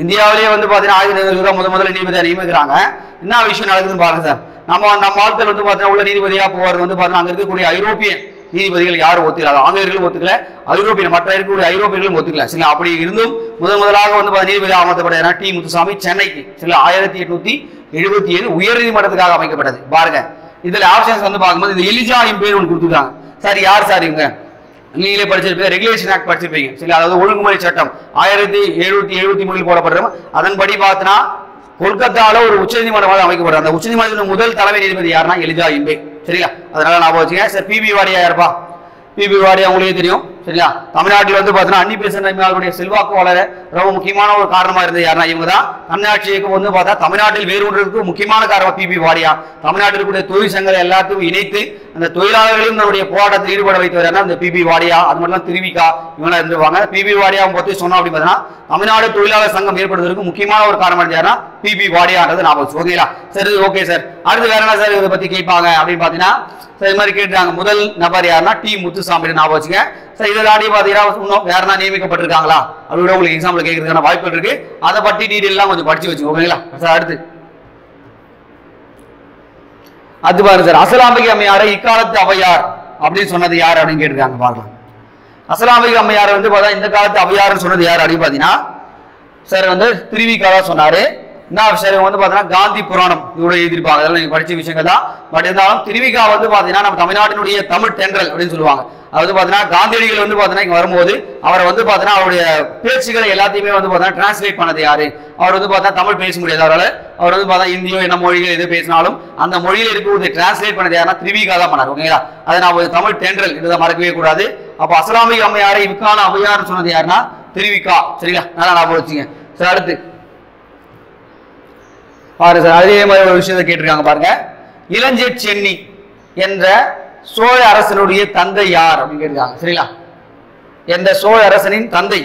இந்தியாவிலேயே வந்து பாத்தீங்கன்னா ஆயுத முதல்ல நீதிபதியாக நியமிக்கிறாங்க. என்ன விஷயம் நடக்குதுன்னு பாருங்க சார். நம்ம ஆட்கள் வந்து பாத்தீங்கன்னா உள்ள நீதிபதியா போறது வந்து பாத்தீங்கன்னா அங்க இருக்கக்கூடிய ஐரோப்பிய நீதிபதிகள் யாரும் ஒத்துக்கல, ஆங்கிலேயர்களும் ஒத்துக்கல, ஐரோப்பிய மற்ற இருக்கக்கூடிய ஐரோப்பியர்களும் ஒத்துக்கல. சரிங்களா? அப்படி இருந்தும் முதலாக வந்து நீதிபதியாக அமர்த்தப்பட்ட டி முத்துசாமி சென்னைக்கு, சரிங்களா, 1877 உயர் நீதிமன்றத்துக்காக அமைக்கப்பட்டது. பாருங்க, இதுல ஆப்ஷன்ஸ் வந்து பார்க்கும்போது இந்த எலிஜா பேர் ஒன்று கொடுத்துருக்காங்க. சார் யார் சார் இவங்க? நீங்களே படிச்சிருப்பீங்க, ரெகுலேஷன் ஆக்ட் படிச்சிருப்பீங்க. சரி, அதாவது ஒழுங்குமுறை சட்டம் 1773 போடப்படுறோம். அதன்படி பார்த்தனா கொல்கத்தால ஒரு உச்சநீதிமன்றம் அமைக்கப்படுற அந்த உச்சநீதிமன்றத்தின் முதல் தலைமை நீதிபதி யாருன்னா எலிஜா இம்பே. சரிங்களா? அதனால ஞாபகம் வச்சுங்க சார். பிபி வாடியா யாருப்பா? பிபி வாடியா உங்களுக்கு தெரியும். சரிங்களா? தமிழ்நாட்டில் வந்து பார்த்தீங்கன்னா அன்னி பெசன்ட் செல்வாக்கு வளர ரொம்ப முக்கியமான ஒரு காரணமா இருந்தது யாருன்னா இவங்க தான். தன்னாட்சி இயக்கம் வந்து பார்த்தா தமிழ்நாட்டில் வேறு ஒன்றுக்கு முக்கியமான காரணம் பிபி வாடியா. தமிழ்நாட்டில் இருக்கக்கூடிய தொழிற்சங்கங்கள் எல்லாத்தையும் இணைத்து அந்த தொழிலாளர்களையும் தன்னுடைய போராட்டத்தில் ஈடுபட வைத்தவர் அந்த பிபி வாடியா. அது மட்டும் திருவிக்கா இவங்க இருந்துருவாங்க. பிபி வாடியா பத்தி சொன்னோம் அப்படின்னு பார்த்தீங்கன்னா தமிழ்நாடு தொழிலாளர் சங்கம் ஏற்படுவதற்கு முக்கியமான ஒரு காரணம் யாருன்னா பிபி வாடியான்றது ஞாபகம். ஓகேங்களா? சரி, ஓகே சார். அடுத்து வேற என்ன சார் இதை பத்தி கேட்பாங்க அப்படின்னு பாத்தீங்கன்னா இது மாதிரி கேட்டாங்க. முதல் நபர் யாருன்னா டி முத்துசாமி ஞாபகம் வச்சுங்க சார். இதை தாண்டி பாத்தீங்கன்னா வேறனா நியமிக்கப்பட்டிருக்காங்களா அப்படியோட உங்களுக்கு எக்ஸாம்பிள் கேட்கறதுக்கான வாய்ப்புகள் இருக்கு. அதை பத்தி டீடைல் எல்லாம் கொஞ்சம் படிச்சு வச்சுக்கோங்க. ஓகேங்களா சார்? அடுத்து பாருங்க சார். அசலாம்பிகை அம்மையாரை இக்காலத்து அவையார் அப்படின்னு சொன்னது யார் அப்படின்னு கேட்டிருக்காங்க. பார்க்கலாம். அசலாம்பிகை அம்மையாரை வந்து பார்த்தா இந்த காலத்து அவையார்னு சொன்னது யார் அப்படின்னு பாத்தீங்கன்னா சார் வந்து திருவிக்கா தான் சொன்னாரு. என்ன விஷயம் வந்து பாத்தீங்கன்னா காந்தி புராணம் இதோட எழுதியிருப்பாங்க. அதெல்லாம் நீங்க படிச்ச விஷயங்கள் தான். பட் இருந்தாலும் திருவிக்கா வந்து பாத்தீங்கன்னா நம்ம தமிழ்நாட்டினுடைய தமிழ் தென்றல் அப்படின்னு சொல்லுவாங்க. அதாவது பாத்தீங்கன்னா காந்தியடிகள் வந்து பாத்தீங்கன்னா இங்க வரும்போது அவரை வந்து பாத்தீங்கன்னா அவருடைய பேச்சுகளை எல்லாத்தையுமே வந்து பாத்தீங்கன்னா டிரான்ஸ்லேட் பண்ணது யாரு? அவர் வந்து பார்த்தா தமிழ் பேச முடியாது அவரால். அவர் வந்து பார்த்தா இந்தியோ என்ன மொழிகள் எது பேசினாலும் அந்த மொழியில் இருக்கிறது டிரான்ஸ்லேட் பண்ணது யாருன்னா திருவிக்கா தான் பண்ணார். ஓகேங்களா? அதை நான் தமிழ் தென்றல் இதை மறக்கவே கூடாது. அப்போ அசலாமிக அம்மையாரை இவ்கான அவையார் சொன்னது யாருன்னா திருவிக்கா. சரிங்களா? நல்லா ஞாபகம் வச்சுங்க சார். அடுத்து பாருங்க சார். அதே மாதிரி ஒரு விஷயத்தை கேட்டிருக்காங்க பாருங்க. இளஞ்செட் சென்னி என்ற சோழ அரசனுடைய தந்தை யார் அப்படின்னு கேட்டிருக்காங்க. சரிங்களா? என்ற சோழ அரசனின் தந்தை.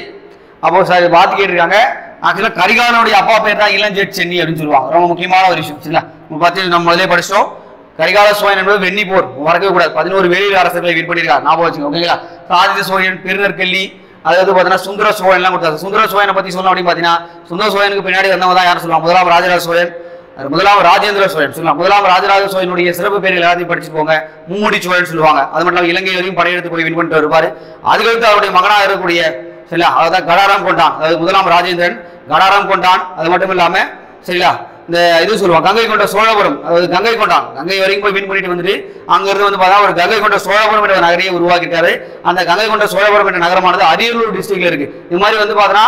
அப்போ சார் பார்த்து கேட்டிருக்காங்க. ஆக்சுவலா கரிகாலனுடைய அப்பா பேர் தான் இளஞ்செட் சென்னி அப்படின்னு சொல்லுவாங்க. ரொம்ப முக்கியமான ஒரு விஷயம். சரிங்களா? பார்த்து நம்ம முதலே படிச்சோம். கரிகால சோழன் என்பது வெண்ணி போர் மறக்கவே கூடாது. 11 வேலியில் அரசர்களை வின் பண்ணியிருக்காரு, ஞாபகம் வச்சுங்க. ஓகேங்களா? ஆதித்த சோழன், பெருநற்கல்லி, அதாவது பார்த்தீங்கன்னா சுந்தர சோழன் எல்லாம் கொடுத்தாரு. சுந்தர சோழனை பத்தி சொல்லணும் அப்படின்னு பாத்தீங்கன்னா, சுந்தர சோழனுக்கு பின்னாடி வந்தவங்க தான் யாரும் சொல்லுவாங்க, முதலாம் ராஜராஜ சோழன், முதலாம் ராஜேந்திர சோழன் சொல்லலாம். முதலாம் ராஜராஜ சோழனுடைய சிறப்பு பேர் எல்லாத்தையும் படிச்சு போங்க. மும்முடி சோழன் சொல்லுவாங்க. அது மட்டும் இல்லாமல் இலங்கை வரையும் படையெடுத்து போய் வின் பண்ணிட்டு வருவாரு. அதுக்கடுத்து அவருடைய மகனாக இருக்கக்கூடிய சரிங்களா, அதான் கடாரம் கொண்டான், அதாவது முதலாம் ராஜேந்திரன் கடாரம் கொண்டான். அது மட்டும் இல்லாம சரிங்களா, இந்த இது சொல்லுவாங்க கங்கை கொண்ட சோழபுரம், அதாவது கங்கை கொண்டான், கங்கை வரைக்கும் போய் வின் பண்ணிட்டு வந்துட்டு அங்க இருந்து வந்து பார்த்தா ஒரு கங்கை கொண்ட சோழபுரம் என்ற நகரையை உருவாக்கிட்டாரு. அந்த கங்கை கொண்ட சோழபுரம் என்ற நகரமானது அரியலூர் டிஸ்ட்ரிக்ட்ல இருக்கு. இது மாதிரி வந்து பார்த்தோன்னா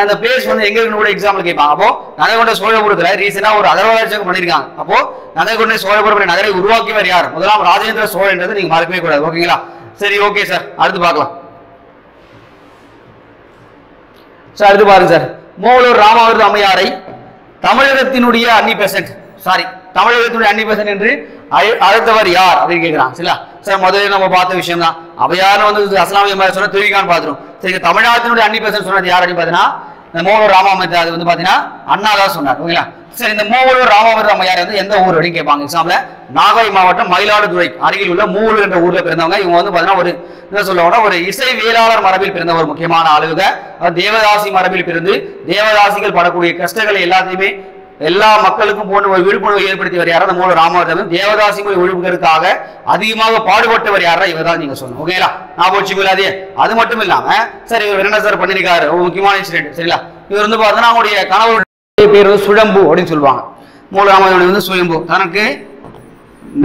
அந்த பிளேஸ் வந்து எங்க இருக்குன்னு கூட எக்ஸாம்பிள் கேட்பாங்க. அப்போ கங்கை கொண்ட சோழபுரத்துல ரீசெண்டா ஒரு அகழ்வாராய்ச்சி பண்ணிருக்காங்க. அப்போ கங்கை கொண்ட சோழபுரம் என்ற நகரை உருவாக்கியவர் யார்? முதலாம் ராஜேந்திர சோழன்றது நீங்க மறக்கவே கூடாது. ஓகேங்களா? சரி, ஓகே சார், அடுத்து பார்க்கலாம் சார். அடுத்து பாருங்க சார், மூவலூர் ராமாவரது அம்மையாரை தமிழகத்தினுடைய தமிழகத்தினுடைய அன்னி என்று அழைத்தவர் யார் அப்படின்னு கேட்கிறான். சரிங்களா சார், முதல்ல நம்ம பார்த்த விஷயம் தான். அவையார் வந்து அஸ்லாமிய சொன்ன துரிகான் பார்த்துரும். சரி, தமிழ்நாட்டினுடைய அன்னி சொன்னது யார் அப்படின்னு பார்த்தீங்கன்னா இந்த மூவலூர் ராமாமிர்த, அது வந்து பாத்தீங்கன்னா அண்ணா தான் சொன்னார். ஓகேங்களா? சரி, இந்த மூவலூர் ராமாமிர்த அம்மையார் வந்து எந்த ஊர் அப்படின்னு கேட்பாங்க எக்ஸாம்ல. நாகை மாவட்டம் மயிலாடுதுறை அருகில் உள்ள மூவலூர் என்ற ஊர்ல பிறந்தவங்க. இவங்க வந்து பாத்தீங்கன்னா ஒரு என்ன சொல்லுவாங்கன்னா ஒரு இசை வேளாளர் மரபில் பிறந்த ஒரு முக்கியமான ஆளுக. தேவதாசி மரபில் பிறந்து தேவதாசிகள் படக்கூடிய கஷ்டங்களை எல்லாத்தையுமே எல்லா மக்களுக்கும் போன்ற ஒரு விழிப்புணர்வை ஏற்படுத்தியவர் யாரா? அந்த மூவலூர் ராமாமிர்தம். தேவதாசிகள் ஒழிப்புகளுக்காக அதிகமாக பாடுபட்டவர் யாரா? இவர் தான் நீங்க சொல்லணும். ஓகேங்களா? நான் போச்சுங்களாதே. அது மட்டும் இல்லாம சரி, இவர் என்ன சார் பண்ணிருக்காரு? ஒரு முக்கியமான இன்சிடென்ட். சரிங்களா, இவர் வந்து பார்த்தோன்னா அவங்களுடைய கணவருடைய பேர் வந்து சுழம்பு அப்படின்னு சொல்லுவாங்க. மூவலூர் ராமாமிர்தம் வந்து சுயம்பு. தனக்கு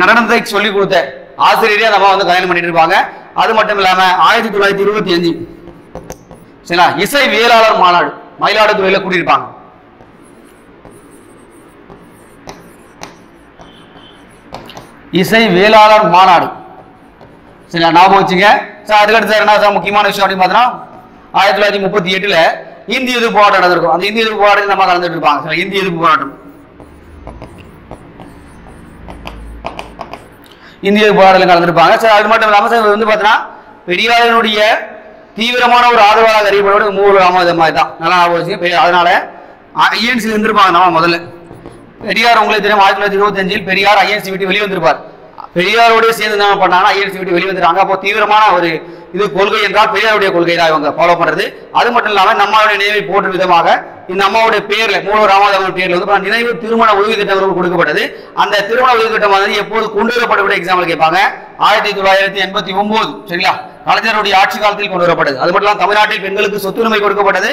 நடனத்தை சொல்லிக் கொடுத்த ஆசிரியரே அந்த அம்மா வந்து கல்யாணம் பண்ணிட்டு இருப்பாங்க. அது மட்டும் இல்லாம 1925 சரிங்களா இசை வேளாளர் மாநாடு மயிலாடுதுறையில கூட்டியிருப்பாங்க. இசை வேளாளர் மாநாடு சரிங்களா, ஞாபகம் வச்சுங்க சார். அதுக்கடுத்து சார் என்ன சார் முக்கியமான விஷயம் அப்படின்னு பார்த்தோன்னா 1938 இந்திய எதிர்ப்பு போராட்டம் நடந்திருக்கும். அந்த இந்திய எதிர்ப்பு போராட்டத்தில் நம்ம கலந்துட்டு இருப்பாங்க. சார், இந்திய எதிர்ப்பு போராட்டம், இந்திய போராட்டத்தில் கலந்துருப்பாங்க சார். அது மட்டும் இல்லாமல் சார் வந்து பார்த்தீங்கன்னா பெரியாரினுடைய தீவிரமான ஒரு ஆதரவாளர் அறியப்படுவது மூவலூர் ராமாமிர்தம் தான். நல்லா ஞாபகம் வச்சுங்க. அதனால ஐஎன்சி இருந்திருப்பாங்க. நம்ம முதல்ல பெரியார் உங்களுக்கு தெரியும் 1925 பெரியார் ஐஎன்சி விட்டு வெளிவந்திருப்பார். பெரியாரோடய சேர்ந்து என்ன பண்ணாங்கன்னா ஐஎன்சி விட்டு வெளிவந்துருக்காங்க. அப்போ தீவிரமான ஒரு இது கொள்கை என்றால் பெரியாருடைய கொள்கை தான் இவங்க ஃபாலோ பண்றது. அது மட்டும் இல்லாம நம்மளுடைய நினைவை போற்றும் விதமாக இந்த அம்மாவுடைய பேர்ல மூவலூர் ராமாமிர்தம் பேர்ல வந்து நினைவு திருமண உதவி திட்டம் கொடுக்கப்பட்டது. அந்த திருமண உதவி திட்டம் வந்து எப்போது கொண்டு வரப்பட்ட எக்ஸாம்பிள் கேட்பாங்க 1989 சரிங்களா, கலைஞருடைய ஆட்சி காலத்தில் கொண்டு வரப்பட்டது. அது மட்டும் இல்லாம தமிழ்நாட்டில் பெண்களுக்கு சொத்துரிமை கொடுக்கப்பட்டது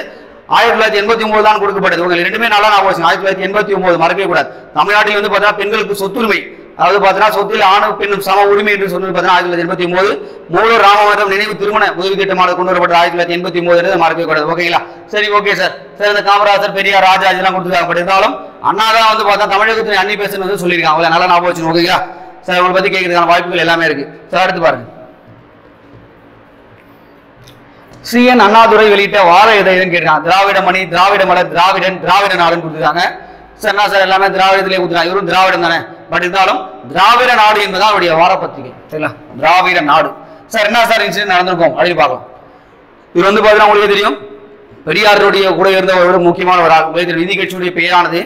1989 தான் கொடுக்கப்பட்டது. உங்களுக்கு ரெண்டுமே நல்லா ஞாபகம் வச்சுங்க. 1989 மறக்கவே கூடாது. தமிழ்நாட்டில் வந்து பார்த்தீங்கன்னா பெண்களுக்கு சொத்துரிமை, அதாவது பார்த்தீங்கன்னா சொத்தில் ஆணும் பெண்ணும் சம உரிமை என்று சொன்னது பார்த்தீங்கன்னா 1989 மூவலூர் ராமாமிர்தம் நினைவு திருமண உதவி திட்டமாக கொண்டு வரப்பட்டது 1989 மறக்கவே கூடாது. ஓகேங்களா? சரி, ஓகே சார். சார், இந்த காமராஜர் பெரியார் ராஜாஜி எல்லாம் கொடுத்துருக்காங்க. பட் இருந்தாலும் அண்ணா தான் வந்து பார்த்தா தமிழகத்தின் அன்னி வந்து சொல்லியிருக்காங்க. அவ்வளவு நல்லா ஞாபகம் வச்சுக்கணும். ஓகேங்களா சார்? உங்களை பத்தி கேட்கறதுக்கான வாய்ப்புகள் எல்லாமே இருக்கு சார். அடுத்து பாருங்க, CN அண்ணாதுரை வெளியிட்ட வார இதழ்னு கேட்கிறாங்க. திராவிட மணி, திராவிட மலர், திராவிடன், திராவிட நாடுன்னு கொடுத்துருக்காங்க சார். என்ன சார் எல்லாமே திராவிடத்திலே கொடுத்துருக்காங்க. இவரும் திராவிடம் தானே. பட் இருந்தாலும் திராவிட நாடு என்பதுதான் அவருடைய வார பத்திரிகை. சரிங்களா, திராவிட நாடு. சார், என்ன சார் இன்சிடென்ட் நடந்திருக்கும் அப்படின்னு பார்க்கலாம். இவர் வந்து பார்த்தீங்கன்னா உங்களுக்கு தெரியும் பெரியாருடைய கூட இருந்த ஒரு முக்கியமான ஒரு ஆள். நீதி கட்சியுடைய பெயரானது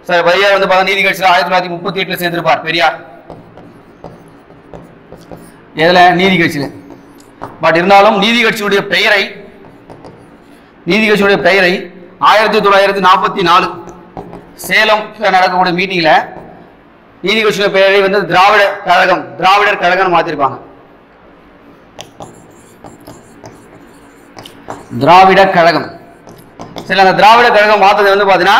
சார் பெரியார் வந்து பார்த்தா நீதி கட்சியில் 1938 சேர்ந்திருப்பார் பெரியார். எதுல? நீதி கட்சியில. பட் இருந்தாலும் நீதி கட்சியுடைய பெயரை 1944 சேலம் நடக்கக்கூடிய மீட்டிங்ல நீதி கட்சியுடைய பெயரை வந்து திராவிடர் கழகம் மாத்திருப்பாங்க. திராவிட கழகம். சரி, அந்த திராவிட கழகம் மாத்தது வந்து பாத்தீங்கன்னா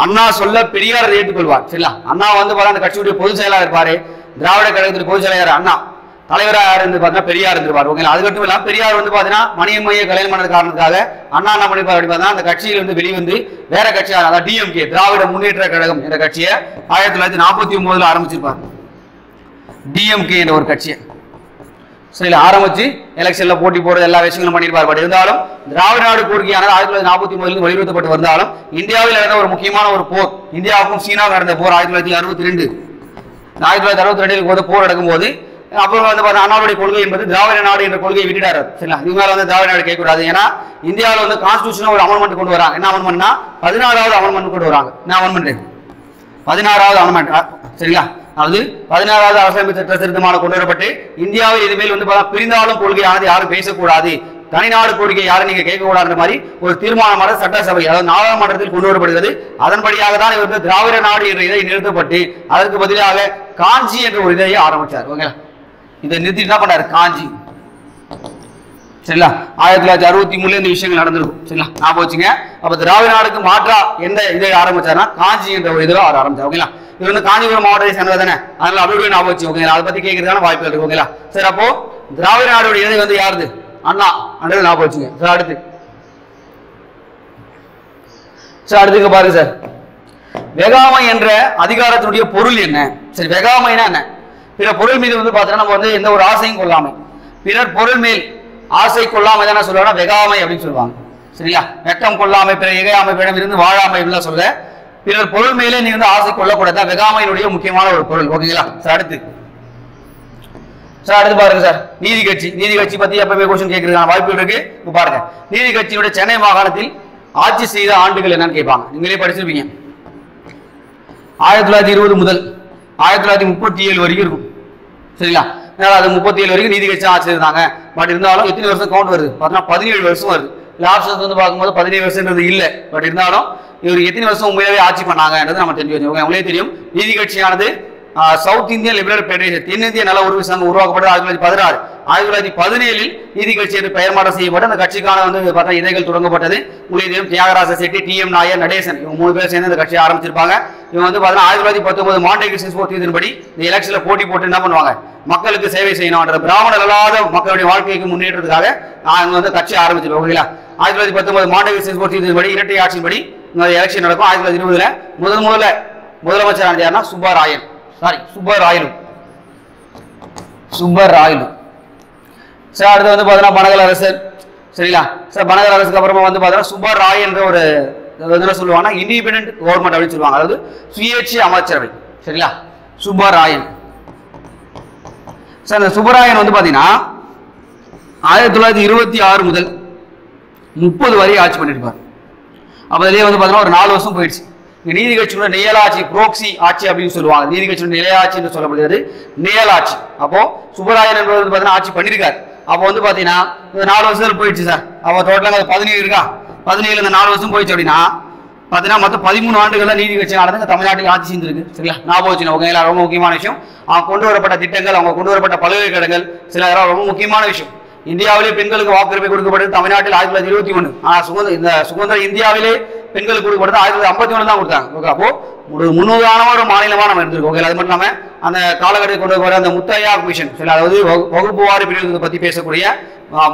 அண்ணா சொல்ல பெரியார் ஏற்றுக்கொள்வார். சரிங்களா, அண்ணா வந்து பாத்தீங்கன்னா அந்த கட்சியுடைய பொதுச் செயலாளர் இருப்பாரு. திராவிட கழகத்துடைய பொதுச் செயலாளர் அண்ணா, தலைவராக இருந்து பார்த்தீங்கன்னா பெரியார் இருந்திருப்பார். ஓகேங்களா, அது மட்டும் இல்லாமல் பெரியார் வந்து பார்த்தீங்கன்னா மணியம்மையை கல்யாணம் பண்ணது காரணத்துக்காக அண்ணா என்ன பண்ணிப்பார் அப்படின்னு பார்த்தீங்கன்னா அந்த கட்சியில் வந்து வெளிவந்து வேற கட்சியாக, அதாவது டிஎம்கே திராவிட முன்னேற்ற கழகம் என்ற கட்சியை 1949 ஆரம்பிச்சிருப்பார். டிஎம்கே என்ற ஒரு கட்சியை சரிங்களா ஆரம்பிச்சு எலெக்ஷன்ல போட்டி போடுறது எல்லா விஷயங்களும் பண்ணியிருப்பார். பட் இருந்தாலும் திராவிட நாடு கோரிக்கையானது 1949 வலியுறுத்தப்பட்டு வந்தாலும் இந்தியாவில் நடந்த ஒரு முக்கியமான ஒரு போர், இந்தியாவுக்கும் சீனாவுக்கும் நடந்த போர் 1962 போர் நடக்கும்போது அப்புறம் வந்து அண்ணாவுடைய கொள்கை என்பது திராவிட நாடு என்ற கொள்கையை விட்டுட்டாரு. சரிங்களா, இது மேல வந்து திராவிட நாடு கேட்கக்கூடாது. ஏன்னா இந்தியாவில் வந்து கான்ஸ்டிடியூஷன் ஒரு அமெண்ட்மெண்ட் கொண்டு வராங்க. என்ன அமெண்ட்மெண்ட்னா 16வது அமெண்ட்மெண்ட் கொண்டு வராங்க. என்ன அமெண்ட்மெண்ட்? 16வது அமெண்ட்மெண்ட். சரிங்களா, அதாவது 16வது அரசியலமைப்பு சட்ட திருத்தமான கொண்டு வரப்பட்டு இந்தியாவில் இதுமேல் வந்து பிரிந்தாலும் கொள்கையானது யாரும் பேசக்கூடாது, தனிநாடு கோரிக்கை யாரும் நீங்க கேட்கக்கூடாது மாதிரி ஒரு தீர்மானமான சட்டசபை அதாவது நாடாளுமன்றத்தில் கொண்டு வரப்படுகிறது. அதன்படியாக தான் இவருக்கு திராவிட நாடு என்ற இதை நிறுத்தப்பட்டு அதற்கு பதிலாக காஞ்சி என்ற ஒரு இதையை ஆரம்பிச்சார். ஓகேங்களா, இதை நிறுத்தி என்ன பண்ணாரு, காஞ்சி. சரிங்களா, 1963 இந்த விஷயங்கள் நடந்திருக்கும். சரிங்களா, ஞாபகம் வச்சுங்க. அப்ப திராவிட நாடுக்கு மாற்றா எந்த இதை ஆரம்பிச்சாருன்னா காஞ்சி என்ற ஒரு இதில் ஆரம்பிச்சார். ஓகேங்களா, இது வந்து காஞ்சிபுரம் மாவட்டத்தை சேர்ந்தது தானே, அதனால அப்படியே ஞாபகம் வச்சு. ஓகேங்களா, அதை பத்தி கேட்கறதுக்கான வாய்ப்புகள் இருக்கு. ஓகேங்களா, சரி. அப்போ திராவிட நாடுடைய இதை வந்து யாருது, அண்ணா அன்றது ஞாபகம் வச்சுங்க. சார் அடுத்து பாருங்க சார், வெகாமை என்ற அதிகாரத்தினுடைய பொருள் என்ன? சரி, வெகாமைனா என்ன? பிற பொருள் மீது வந்து பார்த்தீங்கன்னா நம்ம வந்து எந்த ஒரு ஆசையும் கொள்ளாமை, பிறர் பொருள் மேல் ஆசை கொள்ளாமை தானே சொல்லுவாங்க வெகாமை அப்படின்னு சொல்லுவாங்க. சரியா, வெக்கம் கொள்ளாமை, பிற இகையாமை, பிறம் இருந்து வாழாமை இப்படிலாம் சொல்ல, பிறர் பொருள் மேலே நீ வந்து ஆசை கொள்ளக்கூடாது, வெகாமையினுடைய முக்கியமான ஒரு பொருள். ஓகேங்களா, சார் அடுத்து பாருங்க சார், நீதி கட்சி. நீதி கட்சி பத்தி எப்பவுமே கொஸ்டின் கேட்கறதுக்கான வாய்ப்புகள் இருக்கு. இப்ப பாருங்க, நீதி கட்சியுடைய சென்னை மாகாணத்தில் ஆட்சி செய்த ஆண்டுகள் என்னன்னு கேட்பாங்க. நீங்களே படிச்சிருப்பீங்க. 1920 முதல் 1937 வரைக்கும் இருக்கும். சரிங்களா, அது 37 வரைக்கும் நீதி கட்சி ஆட்சி இருந்தாங்க. பட் இருந்தாலும் எத்தனை வருஷம் கவுண்ட் வருது பார்த்தீங்கன்னா 17 வருஷம் வருது. ஆப்ஷன்ஸ் வந்து பார்க்கும்போது 17 வருஷம்ன்றது இல்லை. பட் இருந்தாலும் இவர் எத்தனை வருஷம் உண்மையாவே ஆட்சி பண்ணாங்கன்றது நம்ம தெரிஞ்சு வச்சுக்கோங்க. உங்களே தெரியும், நீதி கட்சியானது சவுத் இந்தியன் லிபரல் ஃபெடரேஷன் தென்னிந்திய நல உரிமை சங்கம் உருவாக்கப்பட்டது 1916. 1917 நீதி கட்சி என்று பெயர் மாற்றம் செய்யப்பட்டு அந்த கட்சிக்கான வந்து பார்த்தா இதழ்கள் தொடங்கப்பட்டது. உங்களுடைய தியாகராஜ செட்டி, TM நாயர், நடேசன் இவங்க 3 பேர் சேர்ந்து இந்த கட்சியை ஆரம்பிச்சிருப்பாங்க. இவங்க வந்து பார்த்தீங்கன்னா 1919 மாண்டேகு தீர்ப்பின்படி இந்த எலெக்ஷன்ல போட்டி போட்டு என்ன பண்ணுவாங்க, மக்களுக்கு சேவை செய்யணும்ன்ற பிராமணர் அல்லாத மக்களுடைய வாழ்க்கைக்கு முன்னேற்றத்துக்காக அவங்க வந்து கட்சி ஆரம்பிச்சிருவாங்க. ஓகேங்களா, 1919 மாண்டேகு தீர்ப்பின்படி இரட்டை ஆட்சியின்படி இந்த எலெக்ஷன் நடக்கும். 1920 முதல்ல முதலமைச்சர் யாருன்னா சுப்பராயன். சார் அடுத்து வந்து பார்த்தீங்கன்னா பனகல் அரசர். சரிங்களா சார், பனகல் அரசுக்கு அப்புறமா வந்து பார்த்தீங்கன்னா சுப்பராயன் என்ற ஒரு என்ன சொல்லுவாங்கன்னா இண்டிபெண்டன்ட் கவர்மெண்ட் அப்படின்னு சொல்லுவாங்க, அதாவது சுயேட்சை அமைச்சரவை. சரிங்களா, சுப்பராயன். சார் இந்த சுப்பராயன் வந்து பார்த்தீங்கன்னா 1926 முதல் 30 வரை ஆட்சி பண்ணிருப்பார். அப்ப அதிலே வந்து பார்த்தீங்கன்னா ஒரு 4 வருஷம் போயிடுச்சு. நீதி கட்சியோட நியலாட்சி, புரோக்சி ஆட்சி அப்படின்னு சொல்லுவாங்க. நீதி கட்சியோட நிலையாட்சி என்று சொல்லப்படுகிறது நியலாட்சி. அப்போ சுப்பராயன் என்பவர் வந்து பார்த்தீங்கன்னா ஆட்சி பண்ணியிருக்காரு. அப்போ வந்து பார்த்தீங்கன்னா 4 வருஷத்துல போயிடுச்சு சார். அப்போ டோட்டலாக 17 இருக்கா, 17 இந்த 4 வருஷம் போயிடுச்சு அப்படின்னா பார்த்தீங்கன்னா மொத்தம் 13 ஆண்டுகள் நீதி கட்சி ஆனது தமிழ்நாட்டில் ஆட்சி செஞ்சிருக்கு. சரிங்களா, ஞாபகம் வச்சுக்கோங்க. ஓகேங்களா, ரொம்ப முக்கியமான விஷயம். அவங்க கொண்டு வரப்பட்ட திட்டங்கள், அவங்க கொண்டு வரப்பட்ட பல்கலைக்கழகங்கள் சில ரொம்ப முக்கியமான விஷயம். இந்தியாவிலே பெண்களுக்கு வாக்குரிமை கொடுக்கப்பட்டது தமிழ்நாட்டில் 1921. ஆனால் சுதந்திர இந்தியாவிலே பெண்களுக்கு கொடுக்கப்பட்டது 1951 தான் கொடுத்தாங்க. ஓகே, அப்போ ஒரு முன்னுதாரணமான ஒரு மாநிலமா நம்ம இருந்திருக்கோம். ஓகே, அது மட்டும் இல்லாம அந்த காலகட்டத்தில் கொண்டு வர அந்த முத்தையா கமிஷன், சரி, அதாவது வகுப்புவாரி பிரிவுகளை பத்தி பேசக்கூடிய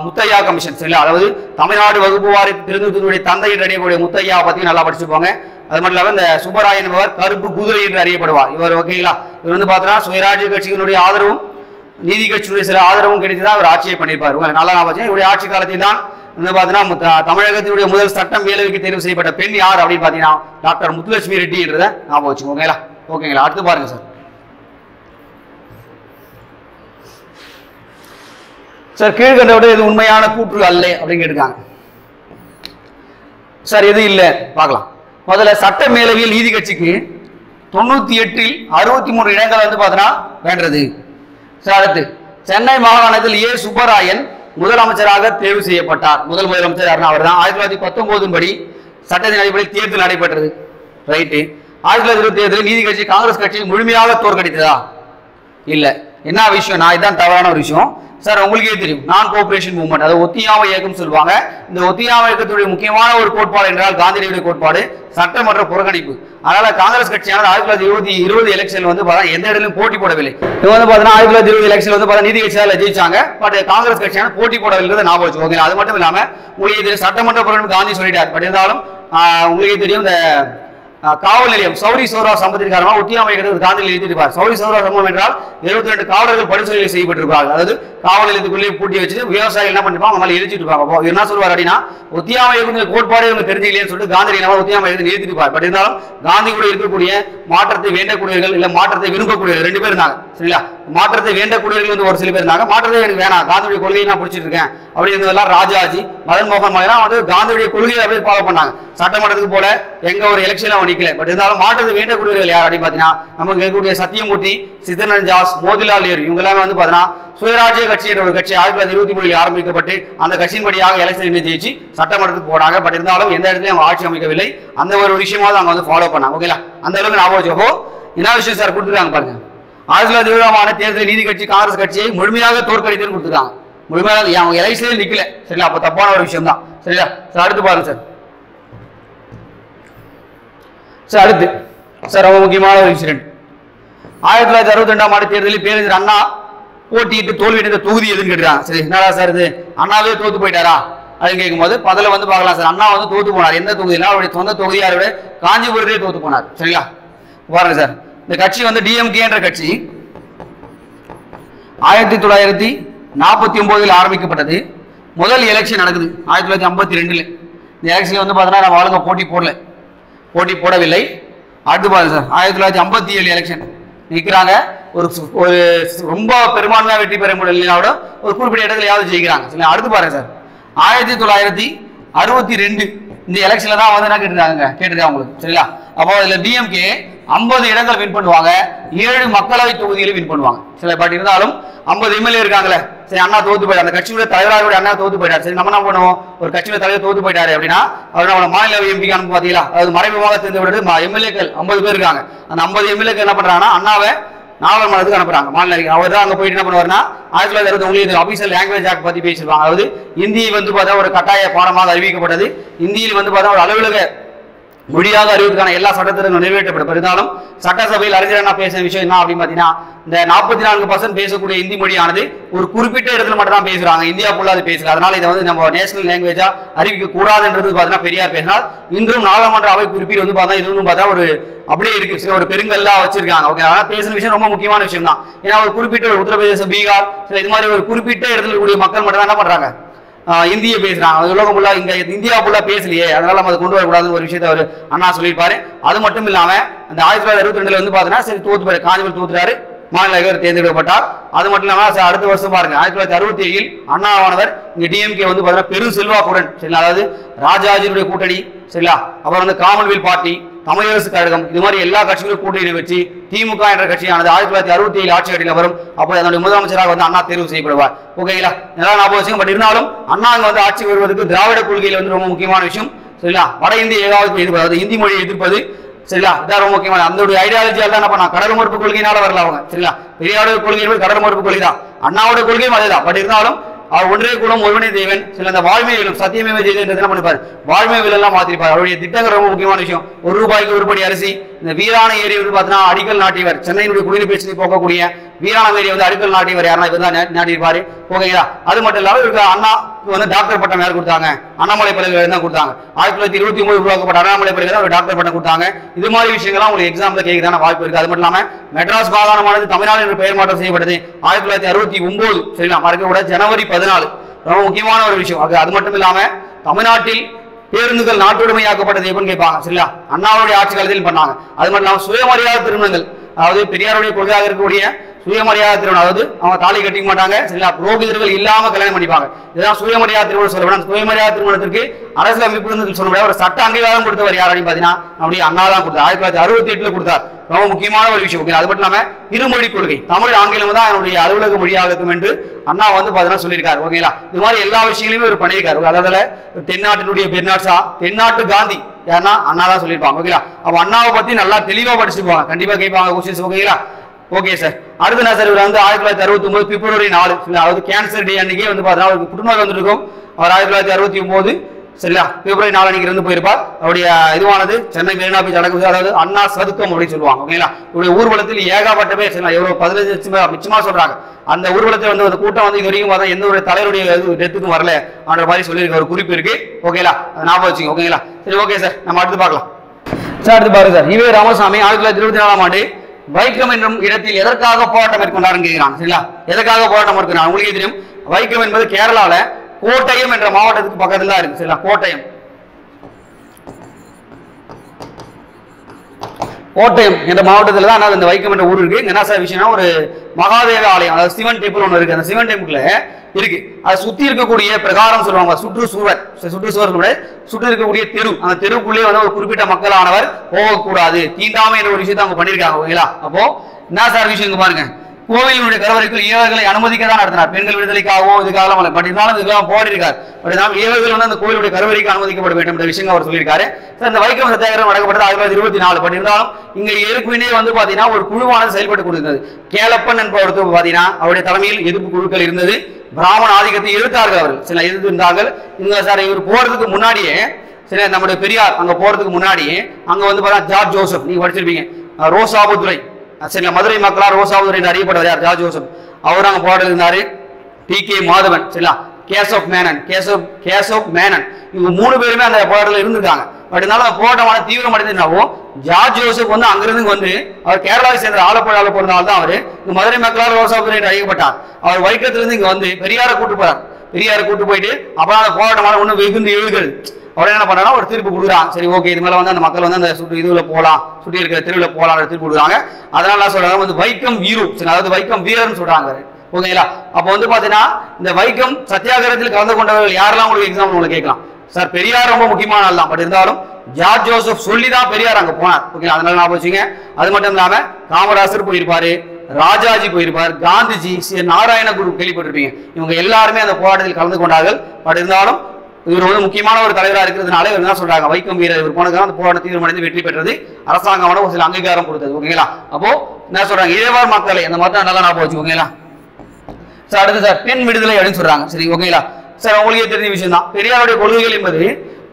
முத்தையா கமிஷன், சரி, அதாவது தமிழ்நாடு வகுப்புவாரி பிரிவுகளுடைய தந்தை என்று அறியக்கூடிய முத்தையா பத்தி நல்லா படிச்சுப்பாங்க. அது மட்டும் இல்லாம இந்த சுப்பராயன் என்பவர் கருப்பு குதிரை என்று அறியப்படுவார். இவர் ஓகேங்களா, இவர் வந்து பார்த்தீங்கன்னா சுயராஜ்ய கட்சிகளுடைய ஆதரவும் நீதி கட்சியுடைய சில ஆதரவும் கிடைத்துதான் அவர் ஆட்சியை பண்ணியிருப்பார். நல்லா ஞாபகம். இவருடைய ஆட்சி காலத்தில் தான் வந்து பார்த்தீங்கன்னா தமிழகத்தினுடைய முதல் சட்டம் மேலவைக்கு தேர்வு செய்யப்பட்ட பெண் யார் அப்படின்னு பார்த்தீங்கன்னா டாக்டர் முத்துலட்சுமி ரெட்டி என்றதை ஞாபகம் வச்சுக்கோங்களா. ஓகேங்களா, அடுத்து பாருங்க சார். சார் கீழ்கண்டோட இது உண்மையான கூற்று அல்ல அப்படின்னு கேட்டுருக்காங்க. சார் எது இல்லை பார்க்கலாம். முதல்ல சட்ட மேலவையில் நீதி கட்சிக்கு 98 63 இடங்கள் வந்து பார்த்தீங்கன்னா வேண்டது. சார் அடுத்து சென்னை மாகாணத்தில் ஏ சுப்பராயன் முதலமைச்சராக தேர்வு செய்யப்பட்டார். முதல் முதலமைச்சர் யாருன்னா அவர் தான். 1919 படி சட்டத்தின் அடிப்படையில் தேர்தல் நடைபெற்றது. ரைட்டு. 1927 நீதி கட்சி காங்கிரஸ் கட்சியை முழுமையாக தோற்கடித்ததா? இல்ல. என்ன விஷயம்னா இதுதான் தவறான ஒரு விஷயம். சார் உங்களுக்கே தெரியும், நான் கோஆபரேஷன் மூவ்மெண்ட், அதாவது ஒத்தியாமை இயக்கம் சொல்லுவாங்க. இந்த ஒத்தியாமை இயக்கத்துடைய முக்கியமான ஒரு கோட்பாடு என்றால் காந்தியுடைய கோட்பாடு சட்டமன்ற புறக்கணிப்பு. அதனால காங்கிரஸ் கட்சியானது 1920 எலெக்ஷன் வந்து எந்த இடத்திலும் போட்டி போடவில்லை. இது வந்து பாத்தீங்கன்னா 1920 எலெக்ஷன் வந்து நீதி கட்சியால ஜெயிச்சாங்க. பட் காங்கிரஸ் கட்சியான போட்டி போடவில்லை ஞாபகம் வச்சுக்கோங்க. அது மட்டும் இல்லாம உங்களுக்கு சட்டமன்ற புறக்கணிப்பு காந்தி சொல்லிட்டார். பட் இருந்தாலும் உங்களுக்கே தெரியும், இந்த காவல் நிலையம் சௌரி சௌரா சம்பவத்தின் காரணமாக ஒத்தியாமை காந்தி எழுதியிருப்பார். சௌரி சௌரா சம்பவம் என்றால் 72 காவலர்கள் பரிசோதனை செய்யப்பட்டிருப்பார்கள். அதாவது காவல் நிலையத்துக்குள்ளேயே பூட்டி வச்சு விவசாயிகள் என்ன பண்ணிருப்பாங்க, அவங்க மேலே எரிச்சிட்டு இருப்பாங்க. அப்போ என்ன சொல்லுவார் அப்படின்னா, ஒத்தியாமை இயக்கத்தின் கோட்பாடு இவங்க தெரிஞ்சுக்கலையேன்னு சொல்லிட்டு காந்தி என்ன ஒத்தியாமை இயக்கத்தை நிறுத்திருப்பார். பட் இருந்தாலும் காந்தி கூட இருக்கக்கூடிய மாற்றத்தை வேண்டக்கூடியவர்கள் இல்ல மாற்றத்தை விரும்பக்கூடியவர்கள் 2 பேர் இருந்தாங்க. சரிங்களா, மாற்றத்தை வேண்டக்கூடியவர்கள் வந்து ஒரு சில பேர் இருந்தாங்க. மாற்றத்தை எனக்கு வேணாம், காந்தியுடைய கொள்கையை நான் பிடிச்சிட்டு இருக்கேன் அப்படின்றதெல்லாம் ராஜாஜி, மதன் மோகன் மாதிரிலாம் வந்து காந்தியுடைய கொள்கையை அப்படியே ஃபாலோ பண்ணாங்க. சட்டமன்றத்துக்கு போல எங்க ஒரு எலெக்ஷன்ல அவன் நிக்கல. பட் இருந்தாலும் மாற்றத்தை வேண்டக்கூடியவர்கள் யார் அப்படின்னு பாத்தீங்கன்னா, நமக்கு இருக்கக்கூடிய சத்தியமூர்த்தி, சித்தரஞ்சன் தாஸ், மோதிலால் நேரு, இவங்க எல்லாமே வந்து பாத்தீங்கன்னா சுயராஜ்ய கட்சி என்ற ஒரு கட்சி 1923 ஆரம்பிக்கப்பட்டு அந்த கட்சியின் படியாக எலெக்ஷன் ஜெயிச்சு சட்டமன்றத்துக்கு போனாங்க. பட் இருந்தாலும் எந்த இடத்துலயும் அவங்க ஆட்சி அமைக்கவில்லை. அந்த ஒரு விஷயமாவது அவங்க வந்து ஃபாலோ பண்ணாங்க. ஓகேங்களா, அந்த அளவுக்கு ஞாபகம் வச்சுக்கோ. என்ன விஷயம் சார் கொடுத்துருக்காங்க பாருங்க. 1920 தேர்தல் நீதி கட்சி காங்கிரஸ் கட்சியை முழுமையாக தோற்கடித்துன்னு கொடுத்துருக்காங்க. முழுமையாக அவங்க எலெக்ஷனே நிக்கல. சரிங்களா, அப்ப தப்பான ஒரு விஷயம் தான். சரிங்களா சார், அடுத்து பாருங்க சார். சார் அடுத்து சார் ரொம்ப முக்கியமான ஒரு இன்சிடென்ட். 1962 தேர்தலில் பேரறிஞர் அண்ணா போட்டியிட்டு தோல்வியடைந்த தொகுதி எதுன்னு கேட்டாங்க. சரி, என்னடா சார் இது, அண்ணாவே தோத்து போயிட்டாரா அப்படின்னு கேட்கும்போது பதில வந்து பார்க்கலாம் சார். அண்ணா வந்து தோத்து போனார். எந்த தொகுதியில? அவருடைய சொந்த தொகுதியாரோட காஞ்சிபுரத்திலே தோத்து போனார். சரிங்களா, பாருங்க சார். இந்த கட்சி வந்து டிஎம்கே என்ற கட்சி 1949 ஆரம்பிக்கப்பட்டது. முதல் எலெக்ஷன் நடக்குது 1952. இந்த எலெக்ஷன்ல வந்து பார்த்தீங்கன்னா நம்ம ஆளுங்க போட்டி போடவில்லை. அடுத்து பாருங்க சார், 1957 எலெக்ஷன் நிற்கிறாங்க. ஒரு ரொம்ப பெரும்பான்மையாக வெற்றி பெற முடியல, ஒரு குறிப்பிட்ட இடத்துல யாவது ஜெயிக்கிறாங்க. சரி, அடுத்து பாருங்க சார், 1962 இந்த எலெக்ஷன்ல தான் வந்து என்ன கேட்டிருக்காங்க உங்களுக்கு. சரிங்களா, அப்போ இதுல டிஎம்கே 50 இடங்கள் வின் பண்ணுவாங்க, 7 மக்களவை தொகுதியில வின் பண்ணுவாங்க. சரி, பட் இருந்தாலும் 50 எம்எல்ஏ இருக்காங்களே. சரி, அண்ணா தோத்து போயிட்டார், அந்த கட்சியோட தலைவராக அண்ணா தோத்து போயிட்டார். சரி, நம்ம என்ன பண்ணுவோம், ஒரு கட்சியோட தலைவர் தோத்து போயிட்டாரு அப்படின்னா அவர் நம்ம மாநில எம்பி அனுப்பி பாத்தீங்களா, அதாவது மறைமுகமாக தெரிந்து விடுறது எம்எல்ஏக்கள் 50 பேர் இருக்காங்க. அந்த 50 எம்எல்ஏக்கள் என்ன பண்றாங்கன்னா அண்ணாவை நாடாளுமன்றத்துக்கு அனுப்புறாங்க. மாநில அவர் தான் அங்க போயிட்டு என்ன பண்ணுவாருன்னா 1961 ஆபீஷியல் லாங்குவேஜ் ஆக்ட் பத்தி பேசிருவாங்க. அதாவது இந்தி வந்து பார்த்தா ஒரு கட்டாய பாடமாக அறிவிக்கப்பட்டது. இந்தியில் வந்து பார்த்தா ஒரு அலுவலக மொழியாக அறிவிற்கான எல்லா சட்டத்திட்டங்களும் நிறைவேற்றப்படும். இருந்தாலும் சட்டசபையில் அறிஞர் பேசின விஷயம் என்ன அப்படின்னு பாத்தீங்கன்னா, இந்த 44% பேசக்கூடிய இந்தி மொழியானது ஒரு குறிப்பிட்ட இடத்துல மட்டும் தான் பேசுறாங்க, இந்தியா ஃபுல்லா அது பேசல. அதனால இதை வந்து நம்ம நேஷனல் லாங்குவேஜா அறிவிக்க கூடாதுன்றது பாத்தீங்கன்னா பெரியார் பேசினால். இன்றும் நாடாளுமன்ற அவை குறிப்பில் வந்து பார்த்தா இது வந்து பார்த்தா ஒரு அப்படியே இருக்கு, சில ஒரு பெருங்கல்லா வச்சிருக்காங்க. ஓகே, அதனால பேசின விஷயம் ரொம்ப முக்கியமான விஷயம் தான். ஏன்னா ஒரு குறிப்பிட்ட ஒரு உத்தரப்பிரதேசம், பீகார், இது மாதிரி ஒரு குறிப்பிட்ட இடத்துல இருக்கக்கூடிய மக்கள் மட்டும் தான் என்ன பண்றாங்க, இந்திய பேசுறாங்க. உலகம் ஃபுல்லா இங்க இந்தியா ஃபுல்லா பேசலையே, அதனால நம்ம அதை கொண்டு வரக்கூடாதுன்னு ஒரு விஷயத்தை அவர் அண்ணா சொல்லியிருப்பாரு. அது மட்டும் இல்லாம அந்த 1962 வந்து பாத்தீங்கன்னா சரி தோத்து போய் காஞ்சிபுரம் தோத்துறாரு, மாநில தேர்ந்தெடுக்கப்பட்டார். அது மட்டும் இல்லாம அடுத்த வருஷம் பாருங்க 1967 அண்ணாவானவர் இங்க டிஎம்கே வந்து பாத்தீங்கன்னா பெரும் செல்வாக்குடன், சரிங்களா, அதாவது ராஜாஜியுடைய கூட்டணி, சரிங்களா, அப்புறம் வந்து காமன்வெல்த் பார்ட்டி, தமிழரசு கழகம், இது மாதிரி எல்லா கட்சிகளும் கூட்டணி வச்சு திமுக என்ற கட்சியானது 1967 ஆட்சி கட்டில வரும். அப்போ அதனுடைய முதலமைச்சராக வந்து அண்ணா தேர்வு செய்யப்படுவார். ஓகேங்களா, நல்லா ஞாபகம் வச்சுங்க. பட் இருந்தாலும் அண்ணா அங்க வந்து ஆட்சி வருவதற்கு திராவிட கொள்கையில வந்து ரொம்ப முக்கியமான விஷயம். சரிங்களா, வட இந்திய ஏகாதிபத்தியம் எதிர்ப்பது, அதாவது இந்தி மொழியை எதிர்ப்பது. சரிங்களா, இதான் ரொம்ப முக்கியமான அந்த ஐடியாலஜியால் தான் என்ன பண்ணா, கடல் மறுப்பு கொள்கையினால வரல அவங்க. சரிங்களா, பெரியாருடைய கொள்கை கடல் மறுப்பு கொள்கை தான், அண்ணாவோட கொள்கையும் அதேதான். பட் இருந்தாலும் அவர் ஒன்றே குலம் ஒருவனே தேவன், சில அந்த வாழ்மையிலும் சத்தியமே ஜெயிதன் என்ன பண்ணிப்பாரு, வாழ்மையில் எல்லாம் மாத்திருப்பார். அவருடைய திட்டங்கள் ரொம்ப முக்கியமான விஷயம். ₹1 ஒரு படி அரிசி, இந்த வீராண ஏரி வந்து பார்த்தீங்கன்னா அடிக்கல் நாட்டியவர், சென்னையினுடைய குடிநீர் பிரச்சனை போக்கக்கூடிய வீராண ஏரி வந்து அடிக்கல் நாட்டியவர் யாருன்னா இவர் தான் நாட்டியிருப்பாரு. ஓகேங்களா, அது மட்டும் இல்லாமல் இவருக்கு அண்ணா வந்து டாக்டர் பட்டம் யார் கொடுத்தாங்க, அண்ணாமலை பல்கலைக்கழகம் தான் கொடுத்தாங்க. 1929 உருவாக்கப்பட்ட அண்ணாமலை பல்கலைக்கழகம் ஒரு டாக்டர் பட்டம் கொடுத்தாங்க. இது மாதிரி விஷயங்கள்லாம் உங்களுக்கு எக்ஸாம்ல கேட்கறதான வாய்ப்பு இருக்கு. அது மட்டும் இல்லாம மெட்ராஸ் மாகாணமானது தமிழ்நாடு என்று பெயர் மாற்றம் செய்யப்பட்டது 1969. சரிங்களா, மறக்க கூட ஜனவரி 14, ரொம்ப முக்கியமான ஒரு விஷயம். அது மட்டும் இல்லாம தமிழ்நாட்டில் பேருந்துகள் நாட்டுடைமையாக்கப்பட்டது எப்படின்னு கேட்பாங்க. சரிங்களா, அண்ணாவுடைய ஆட்சி காலத்தில் பண்ணாங்க. அது மட்டும் இல்லாம சுயமரியாதை திருமணங்கள், அதாவது பெரியாருடைய கொள்கையாக இருக்கக்கூடிய சுயமரியாதை திருமணம், அதாவது அவங்க தாலி கட்டிக்க மாட்டாங்க. சரிங்களா, புரோகிதர்கள் இல்லாம கல்யாணம் பண்ணிப்பாங்க. இதுதான் சுயமரியாதை திருமணம் சொல்லப்படும். சுயமரியாதை திருமணத்திற்கு அரசியல் அமைப்பு சொல்ல ஒரு சட்ட அங்கீகாரம் கொடுத்தவர் யார் அப்படின்னு பாத்தீங்கன்னா நம்முடைய அண்ணா தான் கொடுத்தார். 1968 கொடுத்தார். ரொம்ப முக்கியமான ஒரு விஷயம். அது மட்டும் இல்லாம இருமொழி கொள்கை, தமிழ் ஆங்கிலம் தான் என்னுடைய அலுவலக மொழியாக இருக்கும் என்று அண்ணா வந்து பாத்தீங்கன்னா சொல்லியிருக்காரு. ஓகேங்களா, இது மாதிரி எல்லா விஷயங்களையுமே ஒரு பண்ணியிருக்காரு. அதாவது தென்னாட்டினுடைய பெர்னாட்ஸா, தென்னாட்டு காந்தி யாருன்னா அண்ணா தான் சொல்லியிருப்பாங்க. ஓகேங்களா, அப்ப அண்ணாவை பத்தி நல்லா தெளிவா படிச்சுப்பாங்க, கண்டிப்பா கேட்பாங்க கொஸ்டின்ஸ். ஓகேங்களா, ஓகே சார். அடுத்த நான் சார் வந்து 1969 பிப்ரவரி 4, அதாவது கேன்சர் டே அன்னைக்கே வந்து பார்த்தா அவருக்கு புற்றுநோய் வந்துருக்கும். அவர் 1969 சரிங்களா பிப்ரவரி 4 அன்னைக்கு இருந்து போயிருப்பார். அவருடைய இதுவானது சென்னை மெரினா பீச் அடங்குது, அதாவது அண்ணா சதுக்கம் அப்படின்னு சொல்லுவாங்க. ஓகேங்களா, இவருடைய ஊர்வலத்தில் ஏகப்பட்ட பேர், சரிங்களா, எவ்வளவு 15 லட்சம் மிச்சமா சொல்றாங்க. அந்த ஊர்வலத்தை வந்து அந்த கூட்டம் வந்து இது வரைக்கும் பார்த்தா எந்த ஒரு தலைவருடைய டெத்துக்கும் வரல என்ற மாதிரி சொல்லியிருக்க ஒரு குறிப்பு இருக்கு. ஓகேங்களா, அதை ஞாபகம் வச்சுங்க. ஓகேங்களா, சரி ஓகே சார், நம்ம அடுத்து பார்க்கலாம் சார். அடுத்து பாருங்க சார், ஈவே ராமசாமி 1924 ஆண்டு வைக்கம் என்னும் இடத்தில் எதற்காக போராட்டம் மேற்கொண்டாருன்னு கேட்கிறாங்க. சரிங்களா, எதற்காக போராட்டம் மேற்கொண்டாங்க உங்களுக்கே தெரியும். வைக்கம் என்பது கேரளால கோட்டயம் என்ற மாவட்டத்துக்கு பக்கத்துல தான் இருக்கு. சரிங்களா, கோட்டயம் என்ற மாவட்டத்தில் தான் இந்த வைக்கம் என்ற ஊர் இருக்கு. என்ன சார் விஷயம்னா, ஒரு மகாதேவ ஆலயம், அதாவது சிவன் டெம்பிள் ஒன்று இருக்கு. அந்த சிவன் டெம்பிள்ல இருக்கு. அதை சுத்தி இருக்கக்கூடிய பிரகாரம் சொல்லுவாங்க, சுற்றுச்சுவர் சுற்றி இருக்கக்கூடிய தெரு, அந்த தெருவுக்குள்ளே வந்து ஒரு குறிப்பிட்ட மக்களானவர் போகக்கூடாது, தீண்டாமை என்ற ஒரு விஷயத்தை அவங்க பண்ணிருக்காங்க. ஓகேங்களா, அப்போ என்ன சார் விஷயம் பாருங்க, கோவிலுடைய கருவறைக்குள் ஏவர்களை அனுமதிக்க தான் நடத்தினார். பெண்கள் விடுதலைக்காகவோ இதுக்காக பட் இருந்தாலும் இதுக்கெல்லாம் போராடிருக்கார். பட் இருந்தாலும் ஏவர்கள் வந்து அந்த கோவிலுடைய கருவறைக்கு அனுமதிக்கப்பட வேண்டும் என்ற விஷயம் அவர் சொல்லியிருக்காரு. இந்த வைக்கம் சத்தியாகிரகம் நடக்கப்பட்டது 1924. பட் இருந்தாலும் இங்க ஏற்கனவே வந்து பாத்தீங்கன்னா ஒரு குழுவானது செயல்பட்டு கொண்டிருந்தது. கேலப்பன் என்பவருக்கு பாத்தீங்கன்னா அவருடைய தலைமையில் எதிர்ப்பு குழுக்கள் இருந்தது. பிராமண ஆதிக்கத்தை எதிர்த்தார்கள், அவர்கள் சில எதிர்த்து இருந்தார்கள். இங்க சார் இவர் போறதுக்கு முன்னாடியே, சரி, நம்முடைய பெரியார் அங்க போறதுக்கு முன்னாடியே அங்க வந்து பாத்தீங்கன்னா ஜார்ஜ் ஜோசப், நீங்க படிச்சிருப்பீங்க, ரோசாபுத்துரை, சரிங்களா, மதுரை மக்களால் ரோசாபுத்துரை என்று அறியப்பட்டவர் யார்? George Joseph. அவர் அங்க போராட்டம் இருந்தாரு. டி.கே. மாதவன், சரிங்களா, கேசப் மேனன், இவங்க 3 பேருமே அந்த போராட்டத்தில் இருந்திருக்காங்க. பட் இருந்தாலும் போராட்டமான தீவிரம் அடைந்ததுனாவும் ஜார்ஜ் ஜோசப் வந்து அங்கிருந்து வந்து அவர் கேரளாவை சேர்ந்த ஆலப்புழாவில் பிறந்தனால தான் அவர் இந்த மதுரை மக்களால் ரோசாபுத்துரை என்று அறியப்பட்டார். அவர் வைக்கத்திலிருந்து இங்க வந்து பெரியாரை கூட்டு போறார். பெரியாரை கூட்டு போயிட்டு அப்புறம் அந்த போராட்டமான ஒண்ணு வெகுந்து எழுதுகள் அவர் என்ன பண்ணா ஒரு தீர்ப்பு கொடுக்குறாங்க. சரி, ஓகே, இது மேல வந்து அந்த மக்கள் வந்து அந்த இதுல போலாம், சுற்றி இருக்கிற தெருவில் போலாம் தீர்ப்பு கொடுக்குறாங்க. அதனால சொல்றாங்க வந்து வைக்கம் வீரு, அதாவது வைக்கம் வீரர்னு சொல்றாங்க. ஓகேங்களா, அப்ப வந்து பாத்தீங்கன்னா இந்த வைக்கம் சத்தியாகிரகத்தில் கலந்து கொண்டவர்கள் யாரெல்லாம் உங்களுக்கு எக்ஸாம்பிள் உங்களுக்கு கேட்கலாம். சார், பெரியார் ரொம்ப முக்கியமான ஆள் தான். பட் இருந்தாலும் ஜார்ஜ் ஜோசப் சொல்லி தான் பெரியார் அங்க போனார். ஓகே, அதனால நான் வச்சுங்க. அது மட்டும் இல்லாம காமராசர் போயிருப்பாரு, ராஜாஜி போயிருப்பார், காந்திஜி, நாராயண குரு கேள்விப்பட்டிருப்பீங்க. இவங்க எல்லாருமே அந்த போராட்டத்தில் கலந்து கொண்டார்கள். பட் இருந்தாலும் இவர் வந்து முக்கியமான ஒரு தலைவராக இருக்கிறதுனால இவர் என்ன சொல்றாங்க, வைக்கம் வீரர் இவர் போனதுக்காக அந்த போராட்ட தீவிரமடைந்து வெற்றி பெற்றது, அரசாங்கம் ஒரு சில அங்கீகாரம் கொடுத்தது. ஓகேங்களா, அப்போ என்ன சொல்றாங்க, இதேவார் மக்களை அந்த மாதிரி நல்லா ஞாபகம் வச்சுக்கோங்களா. சார், அடுத்து சார் பெண் விடுதலை அப்படின்னு சொல்றாங்க. சரி, ஓகேங்களா சார், உங்களுக்கே தெரிஞ்ச விஷயம் தான். பெரியாருடைய கொள்கைகள் என்பது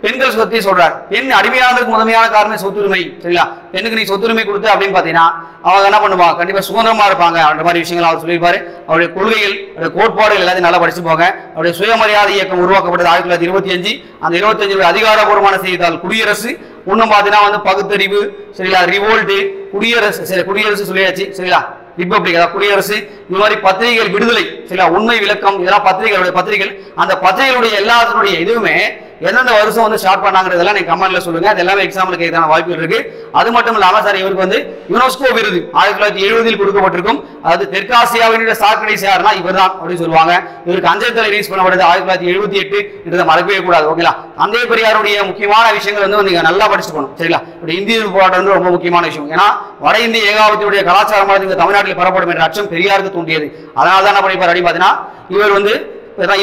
பெண்கள் சொத்தை சொல்றாரு. பெண் அடிமையானதுக்கு முதன்மையான காரணம் சொத்துரிமை. சரிங்களா, பெண்ணுக்கு நீ சொத்துரிமை கொடுத்து அப்படின்னு பாத்தீங்கன்னா அவங்க என்ன பண்ணுவாங்க, கண்டிப்பா சுதந்திரமா இருப்பாங்க அந்த மாதிரி விஷயங்கள் அவர் சொல்லியிருப்பாரு. அவருடைய கொள்கைகள், அவருடைய கோட்பாடுகள் எல்லாத்தையும் நல்லா படிச்சு போங்க. அவருடைய சுயமரியாதை இயக்கம் உருவாக்கப்பட்டது 1925. அந்த 25 அதிகாரப்பூர்வமான செய்தித்தாள் குடியரசு. இன்னும் பாத்தீங்கன்னா வந்து பகுத்தறிவு, சரிங்களா, ரிவோல்ட், குடியரசு, சரி குடியரசு சொல்லியாச்சு, சரிங்களா, ரிப்பப்ளிக், அதாவது குடியரசு, இது மாதிரி பத்திரிகைகள் விடுதலை, சரிங்களா, உண்மை விளக்கம், இதெல்லாம் பத்திரிகைகள். அந்த பத்திரிகைகளுடைய எல்லாத்தினுடைய இதுவுமே எந்தெந்த வருஷம் வந்து ஸ்டார்ட் பண்ணாங்கிறதெல்லாம் நீங்க கமெண்ட்ல சொல்லுங்க. அது எல்லாமே எக்ஸாம்பிள் கேட்கறான வாய்ப்புகள் இருக்கு. அது மட்டும் இல்லாம சார் இவருக்கு வந்து யுனெஸ்கோ விருது 1970 கொடுக்கப்பட்டிருக்கும். அது தெற்காசியாவினுடைய சாக்ரடீஸ் யாருன்னா இவர் தான் அப்படின்னு சொல்லுவாங்க. இவருக்கு அஞ்சல் தலை ரிலீஸ் பண்ணப்பட்டது 1978. இதை மறக்கவே கூடாது. ஓகேங்களா, தந்தை பெரியாருடைய முக்கியமான விஷயங்கள் வந்து நீங்க நல்லா படிச்சு போகணும். சரிங்களா, இந்திய போராட்டம் வந்து ரொம்ப முக்கியமான விஷயம். ஏன்னா வட இந்திய ஏகாபத்தியுடைய கலாச்சாரமாக இந்த தமிழ்நாட்டில் பெறப்படும் என்ற அச்சம் பெரியாருக்கு தூண்டியது. அதனால தான் என்ன பண்ணிப்பார் அப்படின்னு பாத்தீங்கன்னா இவர் வந்து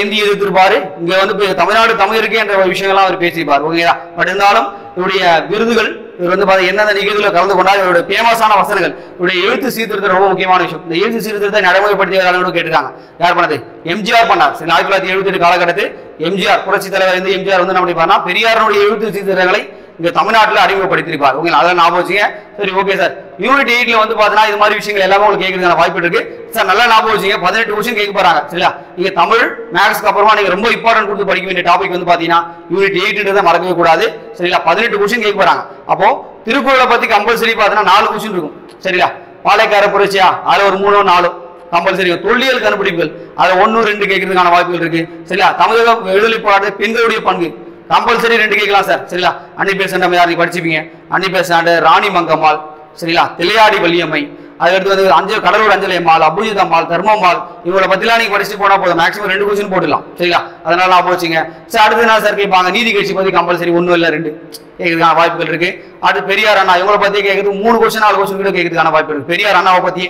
இந்திய எதிர்த்திருப்பாரு. இங்க வந்து தமிழ்நாடு தமிழருக்கு என்ற விஷயங்கள்லாம் அவர் பேசியிருப்பார். ஓகேங்களா, பட் இருந்தாலும் இவருடைய விருதுகள், இவர் வந்து எந்தெந்த நிகழ்வுல கலந்து கொண்டால் இவருடைய பேமஸான வசனங்கள், இவருடைய எழுத்து சீர்திருத்தம் ரொம்ப முக்கியமான விஷயம். இந்த எழுத்து சீர்திருத்தத்தை நடைமுறைப்படுத்தியவர்கள் கேட்டிருக்காங்க. யார் பண்ணது? எம்ஜிஆர் பண்ணார். 1978 காலகட்டத்தில் எம்ஜிஆர், புரட்சி தலைவர் வந்து எம்ஜிஆர் வந்து என்ன பண்ணிப்பார்னா பெரியாருடைய எழுத்து சீர்திருத்தங்களை இங்க தமிழ்நாட்டில் அறிமுகப்படுத்திருப்பார். ஓகே, அதெல்லாம் ஞாபகம் வச்சுங்க. சரி, ஓகே சார், யூனிட் 8ல வந்து பாத்தீங்கன்னா இது மாதிரி விஷயங்கள் எல்லாமே உங்களுக்கு கேட்கறதுக்கான வாய்ப்பு இருக்கு சார். நல்லா ஞாபகம் வச்சுங்க, 18 கொஸ்டின் கேட்க போறாங்க. சரியா, நீங்க தமிழ் மேக்ஸ்க்கு அப்புறமா நீங்க ரொம்ப இம்பார்ட்டன்ட் கொடுத்து படிக்க வேண்டிய டாபிக் வந்து பாத்தீங்கன்னா யூனிட் 8 மறக்கவே கூடாது. சரிங்களா, 18 கொஸ்டின் கேட்க போறாங்க. அப்போ திருக்குறளை பத்தி கம்பல்சரி பாத்தீங்கன்னா 4 கொஸ்டின் இருக்கும். சரிங்களா, பாளையக்கார புரட்சியா அதுல ஒரு 3 4 கம்பல்சரி. தொல்லியல் கண்டுபிடிப்புகள் அதுல 1 2 கேட்கறதுக்கான வாய்ப்புகள் இருக்கு. சரிங்களா, தமிழக விடுதலை போராட்ட பெண்களுடைய பங்கு கம்பல்சரி 2 கேட்கலாம் சார். சரிங்களா, அன்னி பேசண்ட் யார் படிச்சுப்பீங்க, அன்னி பேசண்ட், ராணி மங்கம்மாள், சரிங்களா, திளையாடி வள்ளியம்மை, அதுக்கடுத்து வந்து கடலூர் அஞ்சலி அம்மாள், அபுஜித் அம்மாள், தர்மம்மாள், இவங்களை பத்திலாம் நீங்க படிச்சுட்டு போனா போதும். மேக்ஸிமம் 2 கொஸ்டின் போட்டுலாம். சரிங்களா, அதனால நான் போச்சுங்க. சார், அடுத்து என்ன சார் கேட்பாங்க, நீதி கட்சி பத்தி கம்பல்சரி 1 இல்ல 2 கேட்கறதுக்கான வாய்ப்புகள் இருக்கு. அடுத்து பெரியார் அண்ணா, இவங்களை பத்தி கேட்கறது 3 கொஸ்டின் 4 கொஸ்டின் கூட கேட்கறதுக்கான வாய்ப்பு இருக்கு. பெரியார் அண்ணாவை பத்தி,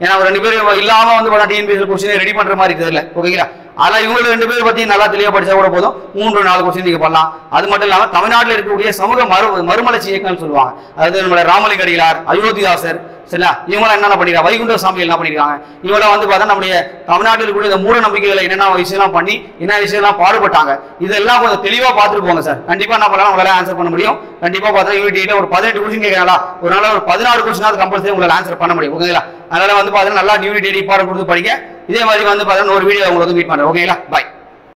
ஏன்னா 2 பேரும் இல்லாம வந்து டிஎன்பிஎஸ்சி கொஸ்டின் ரெடி பண்ற மாதிரி தெரியல. ஓகேங்களா, ஆனா இவங்க 2 பேர் பத்தி நல்லா தெளிவா படிச்சா கூட போதும். 3 4 கொஸ்டின் நீங்க பண்ணலாம். அது மட்டும் இல்லாம தமிழ்நாட்டில் இருக்கக்கூடிய சமூக மறுமலர்ச்சி இயக்கம்னு சொல்லுவாங்க. அதாவது நம்மளோட ராமலிங்க அடிகளார், அயோத்திதாசர், சரிங்களா, இவங்களாம் என்ன பண்ணிருக்காங்க, வைகுண்ட சாமி என்ன பண்ணிருக்காங்க, இவங்களாம் வந்து பார்த்தா நம்முடைய தமிழ்நாட்டில் இருக்கக்கூடிய இந்த மூட நம்பிக்கைகளை என்னென்ன விஷயம்லாம் பண்ணி என்ன விஷயம்லாம் பாடுபட்டாங்க, இதெல்லாம் கொஞ்சம் தெளிவா பார்த்துட்டு போங்க சார். கண்டிப்பா என்ன பண்ணலாம், உங்களால ஆன்சர் பண்ண முடியும். கண்டிப்பா பார்த்தா யூனிட் ஒரு 18 கொஸ்டின் கேட்கறா, ஒரு நாள் ஒரு 16 கொஸ்டினாவது கம்பல்சரி உங்களால ஆன்சர் பண்ண முடியும். ஓகேங்களா, அதனால வந்து பார்த்தீங்கன்னா நல்லா யூனிட் இம்பார்ட்டன்ட் கொடுத்து படிங்க. இதே மாதிரி வந்து பார்த்தீங்கன்னா ஒரு வீடியோ உங்களுக்கு மீட் பண்றேன். ஓகேங்களா, பாய்.